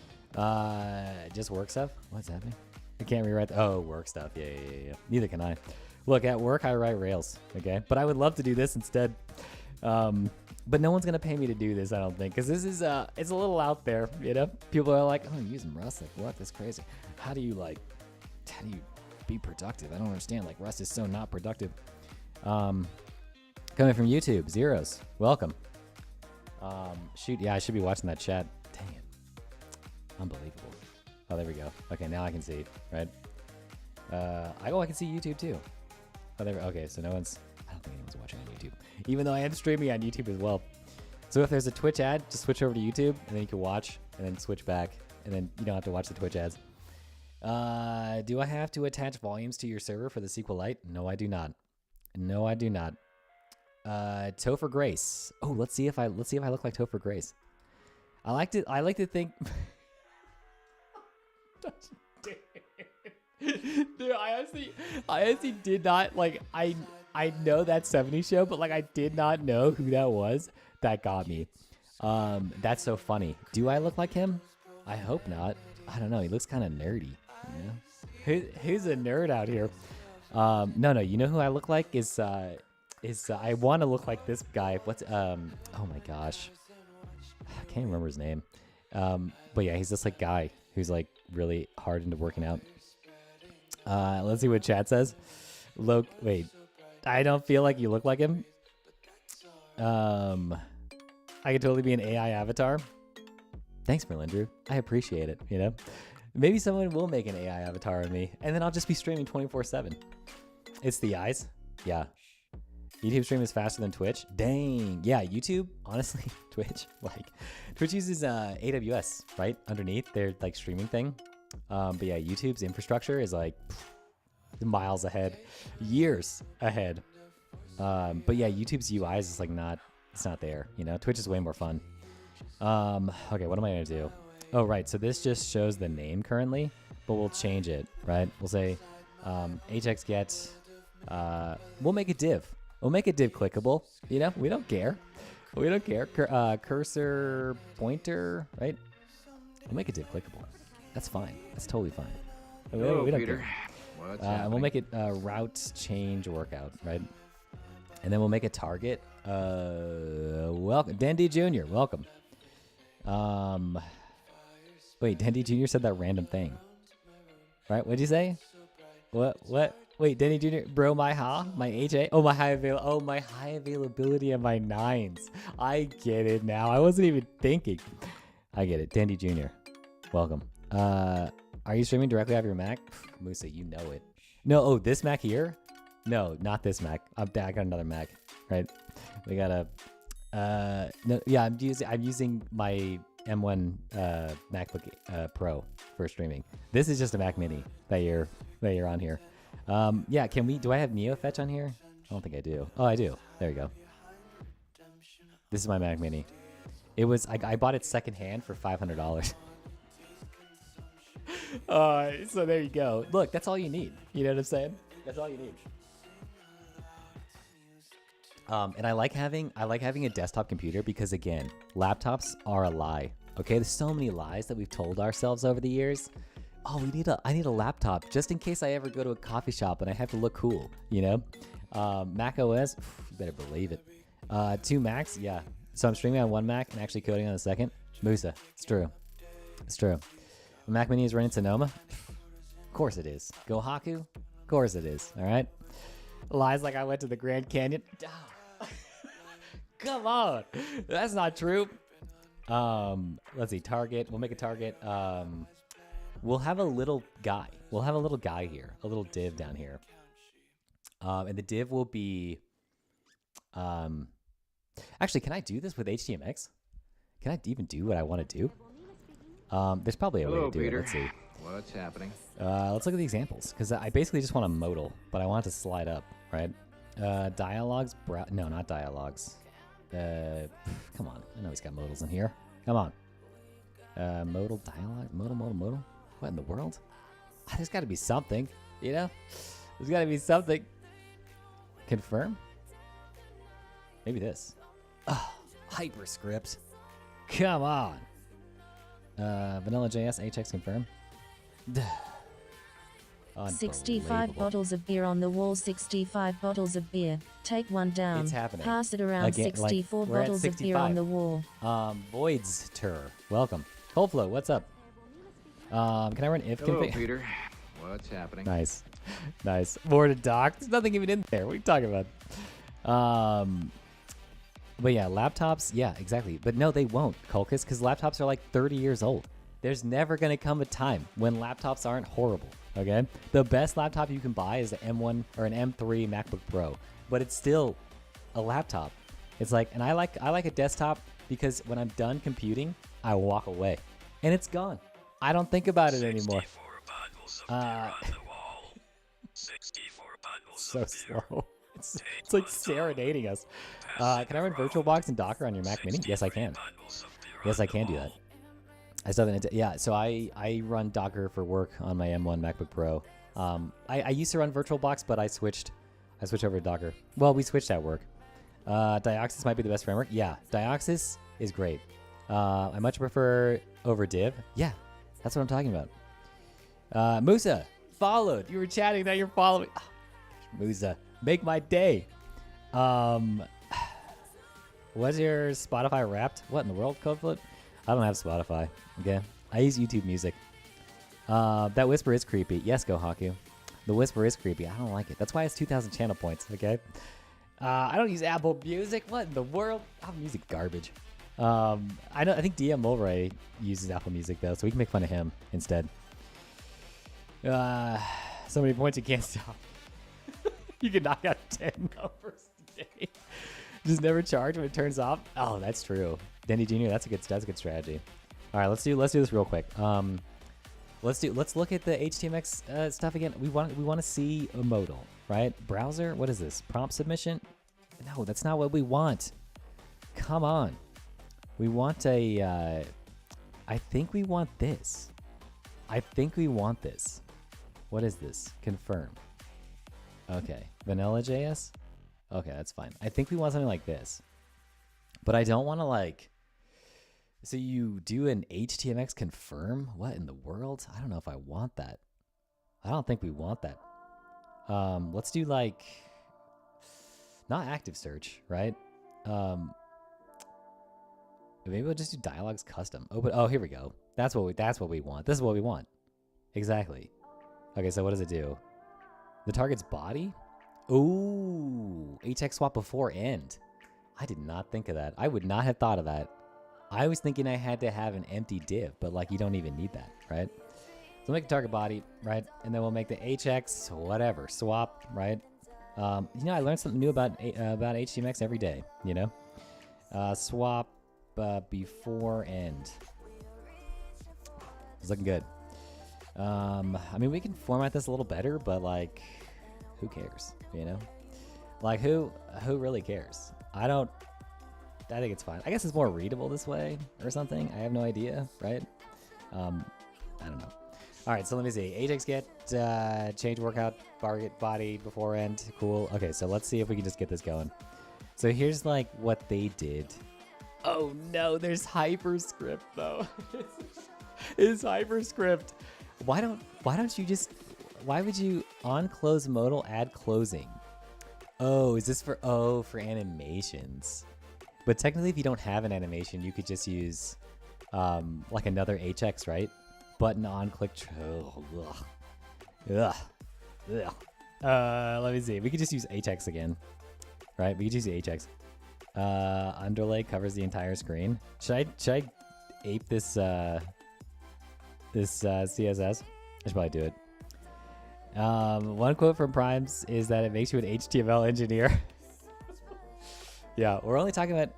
Just work stuff? What's happening? I can't rewrite work stuff. Yeah. Neither can I. Look, at work, I write Rails, okay? But I would love to do this instead. But no one's going to pay me to do this, I don't think, because this is, it's a little out there, you know? People are like, oh, I'm using Rust. Like, what? That's crazy. How do you be productive? I don't understand. Like, Rust is so not productive. Coming from YouTube, Zeros. Welcome. Shoot, yeah, I should be watching that chat. Dang it. Unbelievable. Oh, there we go. Okay, now I can see, right? I can see YouTube too. Oh, there. Okay, so I don't think anyone's watching on YouTube, even though I am streaming on YouTube as well. So if there's a Twitch ad, just switch over to YouTube, and then you can watch, and then switch back, and then you don't have to watch the Twitch ads. Do I have to attach volumes to your server for the Sqlite? No, I do not. No, I do not. Topher Grace. Oh, let's see if I look like Topher Grace. I like to think. Dude, I honestly did not like. I know that 70s show, but like I did not know who that was. That got me. That's so funny. Do I look like him? I hope not. I don't know. He looks kind of nerdy. You know? Who's a nerd out here? No. You know who I look like is I want to look like this guy. What's oh my gosh, I can't remember his name. But yeah, he's this like guy who's like really hard into working out. Let's see what chat says. Wait, I don't feel like you look like him. I could totally be an AI avatar. Thanks, Merlindrew. I appreciate it. You know, maybe someone will make an AI avatar of me, and then I'll just be streaming 24/7. It's the eyes. Yeah. YouTube stream is faster than Twitch. Dang. Yeah, YouTube, honestly, Twitch uses AWS, right? Underneath their like streaming thing. But yeah, YouTube's infrastructure is like miles ahead, years ahead. But yeah, YouTube's UI is just like it's not there. You know, Twitch is way more fun. Okay, what am I gonna do? Oh, right. So this just shows the name currently, but we'll change it, right? We'll say hx get. We'll make a div. We'll make a div clickable. You know, we don't care. We don't care. Cursor pointer, right? We'll make a div clickable. That's fine. That's totally fine. Hello, we don't Peter. care. What's And we'll make it route change workout, right? And then we'll make a target. Welcome, Dendy Jr. Welcome. Wait, Dendy Jr. said that random thing, right? What'd you say? What? Wait, Denny Jr. Bro, my HA. Oh, my high availability and my 9s. I get it now. I wasn't even thinking. I get it. Dendy Jr. Welcome. Are you streaming directly off your Mac? Musa, you know it. No, oh, this Mac here? No, not this Mac. I got another Mac, right? We got a, no, yeah, I'm using my M1 MacBook Pro for streaming. This is just a Mac Mini that you're on here. Yeah, do I have NeoFetch on here? I don't think I do. Oh, I do. There you go. This is my Mac Mini. It was, I bought it secondhand for $500. So there you go. Look, that's all you need. You know what I'm saying? That's all you need. And I like having a desktop computer because, again, laptops are a lie. Okay, there's so many lies that we've told ourselves over the years. Oh, I need a laptop just in case I ever go to a coffee shop and I have to look cool, you know? Mac OS, you better believe it. 2 Macs, yeah. So I'm streaming on one Mac and actually coding on the second. Musa, it's true. It's true. The Mac Mini is running Sonoma? Of course it is. Gohaku? Of course it is, all right? Lies like I went to the Grand Canyon. Come on. That's not true. Let's see, target. We'll make a target. We'll have a little guy. We'll have a little guy here, a little div down here. And the div will be, actually, can I do this with HTMX? Can I even do what I want to do? There's probably a way to do Peter. it. Let's see. What's happening? Let's look at the examples, because I basically just want a modal, but I want it to slide up, right? Dialogues, no, not dialogues. Come on, I know he's got modals in here. Come on. Modal dialogue, modal. What in the world? There's got to be something, you know? There's got to be something. Confirm? Maybe this. Oh, hyperscript. Come on. Vanilla.js, HX confirm. 65 bottles of beer on the wall, 65 bottles of beer. Take one down. It's happening. Pass it around. Again, 64 we're at bottles of beer on 65. the wall. Voids Tur, welcome. Coldflow, what's up? Can I run if Hello, config? Peter. What's happening? Nice. More to dock. There's nothing even in there. What are you talking about? But yeah, laptops. Yeah, exactly. But no, they won't, Kulkus, because laptops are like 30 years old. There's never going to come a time when laptops aren't horrible. Okay, the best laptop you can buy is an M1 or an M3 MacBook Pro, but it's still a laptop. It's like, and I like a desktop because when I'm done computing, I walk away, and it's gone. I don't think about it anymore. 64 bundles So of beer. slow. It's like serenading us. Can I run VirtualBox and Docker on your Mac Mini? Yes, I can. Yes, I can do that. I still haven't. Yeah, so I run Docker for work on my M1 MacBook Pro. I used to run VirtualBox, but I switched over to Docker. Well, we switched at work. Dioxys might be the best framework. Yeah, Dioxys is great. I much prefer over Div. Yeah, that's what I'm talking about. Musa, followed. You were chatting, now you're following. Oh, Musa, make my day. Was your Spotify Wrapped? What in the world, Codeflip? I don't have Spotify. Okay, I use YouTube Music. That whisper is creepy. Yes, Go Haku. The whisper is creepy. I don't like it. That's why it's 2,000 channel points. Okay. I don't use Apple Music. What in the world? Apple Music garbage. I think DM Mulray uses Apple Music though, so we can make fun of him instead. So many points you can't stop. You can knock out 10 numbers today. Just never charge when it turns off. Oh, that's true. Denny Jr. That's a good strategy. All right, let's do this real quick. Let's look at the HTMX stuff again. We want to see a modal, right? Browser. What is this? Prompt submission? No, that's not what we want. Come on. We want a. I think we want this. What is this? Confirm. Okay. Vanilla JS? Okay, that's fine. I think we want something like this. But I don't want to like... So you do an HTMX confirm? What in the world? I don't know if I want that. I don't think we want that. Let's do like... Not active search, right? Maybe we'll just do dialogues custom. Open. Oh, here we go. That's what we want. This is what we want. Exactly. Okay, so what does it do? The target's body? Ooh, HX swap before end. I did not think of that. I would not have thought of that. I was thinking I had to have an empty div, but like you don't even need that, right? So we'll make the target body, right? And then we'll make the HX whatever swap, right? I learned something new about HTMX every day. Swap before end. It's looking good. I mean, we can format this a little better, but like, who cares? Like who really cares? I think it's fine. I guess it's more readable this way or something. I have no idea, right? I don't know. All right, so let me see. Ajax get change workout target body before end. Cool. Okay, so let's see if we can just get this going. So here's like what they did. Oh no, there's hyperscript though. It's hyperscript. Why would you on close modal add closing? Oh, is this for animations? But technically if you don't have an animation, you could just use like another HX, right? Button on click. Let me see. We could just use HX again, right? We could use HX. Underlay covers the entire screen. Should I ape this CSS? I should probably do it. One quote from Primes is that it makes you an HTML engineer. Yeah, we're only talking about,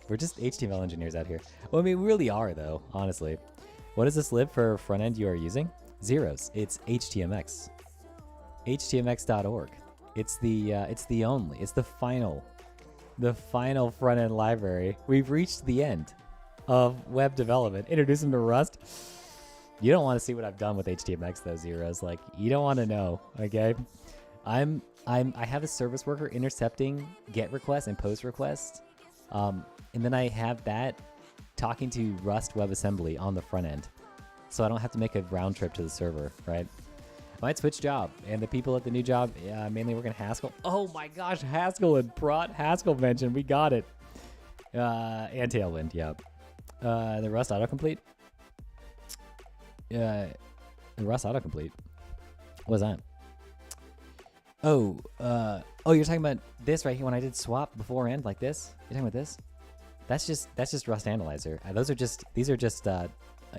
we're just HTML engineers out here. Well, I mean, we really are though, honestly. What is this lib for front end you are using? Zeros. It's HTMX. HTMX.org. It's the final front end library. We've reached the end of web development. Introduce them to Rust. You don't want to see what I've done with HTMX though, Zeros. Like, you don't want to know, okay? I have a service worker intercepting GET requests and POST requests. And then I have that talking to Rust WebAssembly on the front end. So I don't have to make a round trip to the server, right? I might switch job. And the people at the new job mainly work in Haskell. Oh my gosh, Haskell and brought Haskell mentioned. We got it. And Tailwind, yeah. The Rust autocomplete. The Rust autocomplete. What was that? Oh, you're talking about this right here when I did swap beforehand like this? You're talking about this? That's just Rust Analyzer. These are just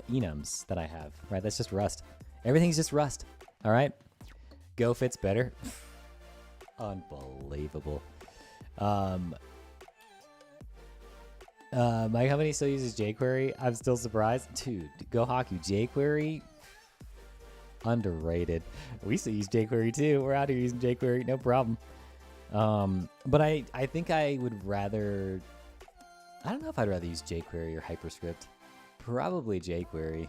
enums that I have, right? That's just Rust. Everything's just Rust. All right. Go fits better. Unbelievable. My company still uses jQuery. I'm still surprised. Dude, Go Hockey, jQuery, underrated. We used to use jQuery too. We're out here using jQuery, no problem. But I think I would rather, I don't know if I'd rather use jQuery or HyperScript. Probably jQuery.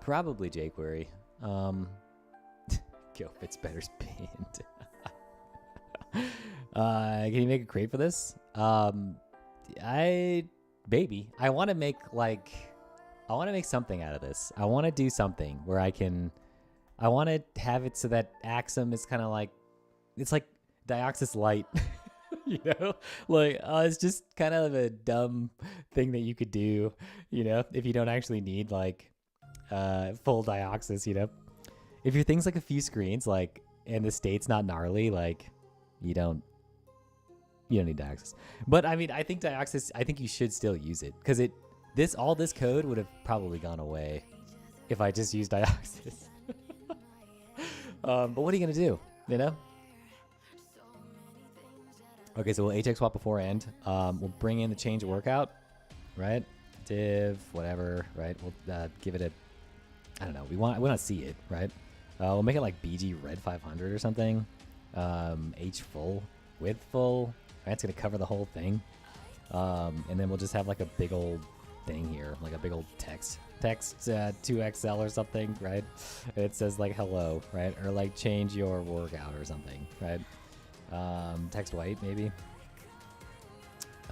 Probably jQuery. Go Fits Better's pinned. Can you make a crate for this? Maybe. I want to make something out of this. I want to do something where I want to have it so that Axum is kind of like, it's like Dioxis Lite, you know, like it's just kind of a dumb thing that you could do, you know, if you don't actually need like full Dioxis, you know, if your thing's like a few screens, like, and the state's not gnarly, like you don't need Dioxis. But I mean, I think Dioxis, I think you should still use it because all this code would have probably gone away if I just used Dioxis. But what are you gonna do, you know? Okay, so we'll HX swap before end. We'll bring in the change workout, right? Div, whatever, right? We'll give it a, I don't know. We want to see it, right? We'll make it like BG red 500 or something. H full, width full. Right, it's gonna cover the whole thing. And then we'll just have like a big old thing here, like a big old text 2XL or something, right? And it says like hello, right? Or like change your workout or something, right? Text white maybe.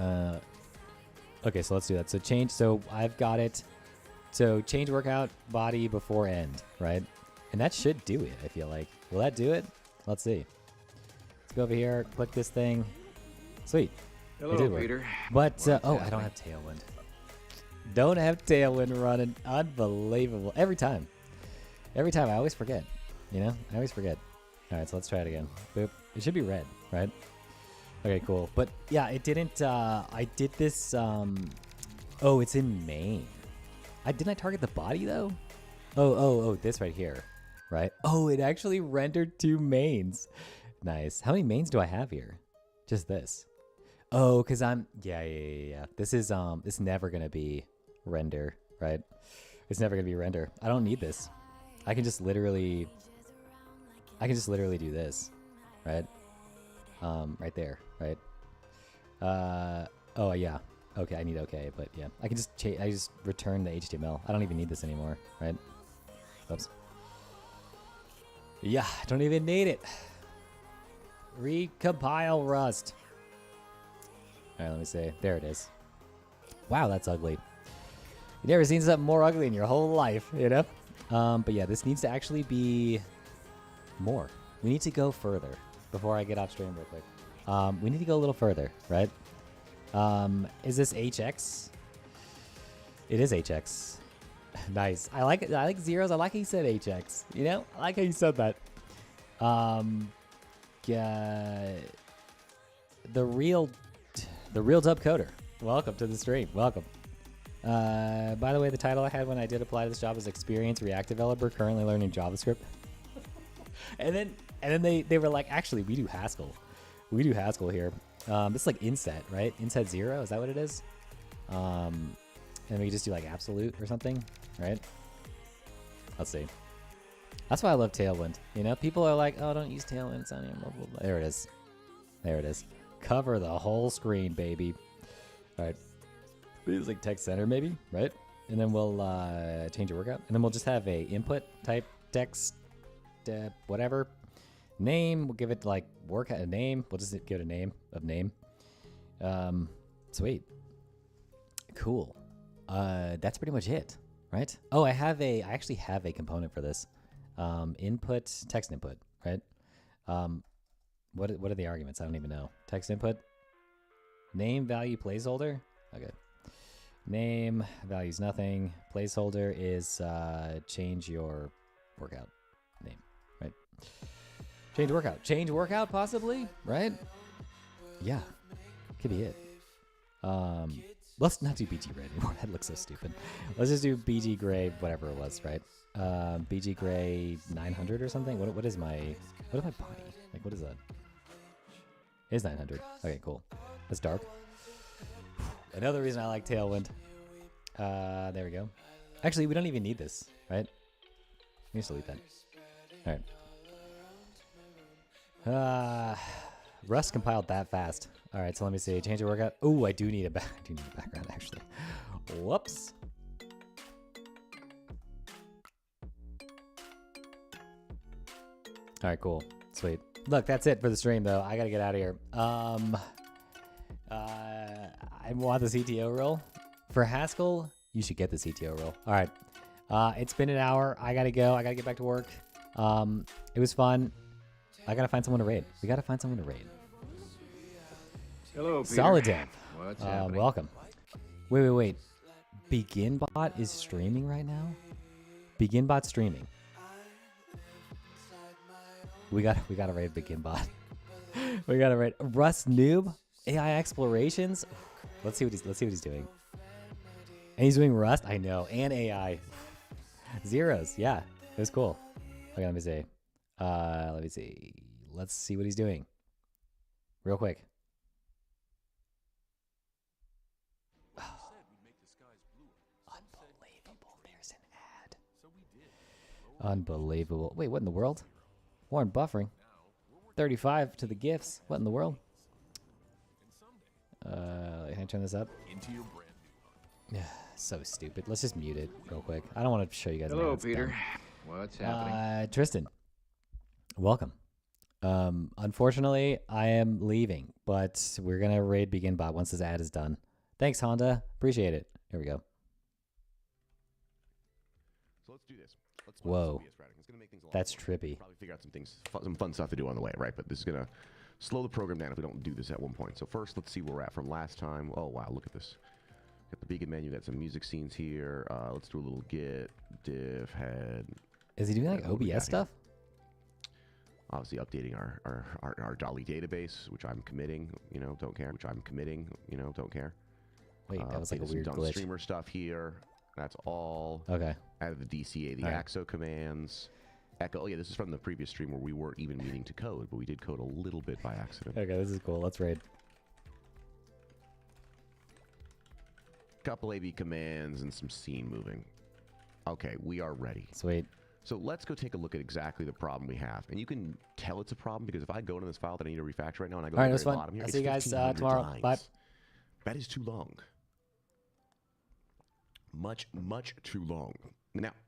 Okay, so let's do that. So I've got it. So change workout body before end, right? And that should do it, I feel like. Will that do it? Let's see. Let's go over here, click this thing. Sweet. Hello, It did work. Peter. But, What's I don't happening? have Tailwind. Don't have Tailwind running. Unbelievable. Every time. Every time. I always forget. You know? I always forget. All right, so let's try it again. Boop. It should be red, right? Okay, cool. But, yeah, it didn't, I did this, oh, it's in main. Didn't I target the body, though? Oh, this right here, right? Oh, it actually rendered 2 mains. Nice. How many mains do I have here? Just this. Oh, because yeah. This is never going to be render, right? It's never going to be render. I don't need this. I can just literally do this, right? Right there, right? Oh, yeah. Okay, I need okay, but yeah. I can just I just return the HTML. I don't even need this anymore, right? Oops. Yeah, I don't even need it. Recompile Rust. All right, let me see. There it is. Wow, that's ugly. You've never seen something more ugly in your whole life, you know? But yeah, this needs to actually be more. We need to go further before I get off stream real quick. We need to go a little further, right? Is this HX? It is HX. Nice. I like it. I like zeros. I like how you said HX. You know? I like how you said that. Yeah. The real dub coder. Welcome to the stream. Welcome. By the way, the title I had when I did apply to this job was Experienced React Developer, currently learning JavaScript. and then they were like, actually, we do Haskell. We do Haskell here. This is like inset, right? Inset 0, is that what it is? And we just do like absolute or something, right? Let's see. That's why I love Tailwind. You know, people are like, oh, don't use Tailwind. It's on your mobile. There it is. There it is. Cover the whole screen, baby. All right. It's like text center maybe, right? And then we'll change your workout. And then we'll just have a input type text, whatever. Name, we'll give it like workout a name. We'll just give it a name of name. Sweet. Cool. That's pretty much it, right? Oh, I actually have a component for this. Input, text input, right? What are the arguments? I don't even know. Text input, name, value, placeholder. Okay. Name, value's nothing. Placeholder is change your workout name, right? Change workout. Change workout, possibly, right? Yeah, could be it. Let's not do BG gray anymore. That looks so stupid. Let's just do BG gray, whatever it was, right? BG gray 900 or something. What is my body? Like, what is that? It is 900. Okay, cool. That's dark. Another reason I like Tailwind. There we go. Actually, we don't even need this, right? Let me just delete that. All right. Rust compiled that fast. All right, so let me see. Change the workout. Oh, I do need a background actually. Whoops. All right, cool. Sweet. Look, that's it for the stream though. I gotta get out of here. I want the CTO role. For Haskell, you should get the CTO role. All right. It's been an hour. I gotta go. I gotta get back to work. It was fun. I gotta find someone to raid. We gotta find someone to raid. Hello, Peter. Solid Dev. What's happening? Welcome. Wait. BeginBot is streaming right now? BeginBot streaming. We gotta raid BeginBot. We gotta raid Rust Noob AI Explorations. Let's see what he's doing. And he's doing Rust. I know, and AI. Zeros. Yeah, it was cool. Okay, let me see. Let me see. Let's see what he's doing. Real quick. Oh. Unbelievable. There's an ad. Unbelievable. Wait, what in the world? Warren buffering. 35 to the gifts. What in the world? Can I turn this up? So stupid. Let's just mute it real quick. I don't want to show you guys. Hello, Peter. What's happening? Tristan, welcome. Unfortunately, I am leaving, but we're gonna raid BeginBot once this ad is done. Thanks, Honda. Appreciate it. Here we go. So let's do this. Whoa. It's gonna make things a lot That's more. trippy. Probably figure out some things, some fun stuff to do on the way, right? But this is gonna slow the program down if we don't do this at one point. So first, let's see where we're at from last time. Oh wow, look at this. Got the beacon menu. Got some music scenes here. Let's do a little git diff head. Is he doing like what we got OBS stuff? Obviously updating our Dolly database, which I'm committing. You know, don't care. Which I'm committing. You know, don't care. Wait, that was like a some weird done glitch. streamer stuff here. That's all. Okay. Added the DCA, the All right. AXO commands. Echo. Oh yeah, this is from the previous stream where we weren't even meaning to code, but we did code a little bit by accident. Okay, this is cool. Let's raid. Couple AB commands and some scene moving. Okay, we are ready. Sweet. So let's go take a look at exactly the problem we have. And you can tell it's a problem because if I go to this file that I need to refactor right now and I go All right, to it was the very fun. bottom here, I'll it's see you guys 1,500 tomorrow. lines. Bye. That is too long. Much too long. Now,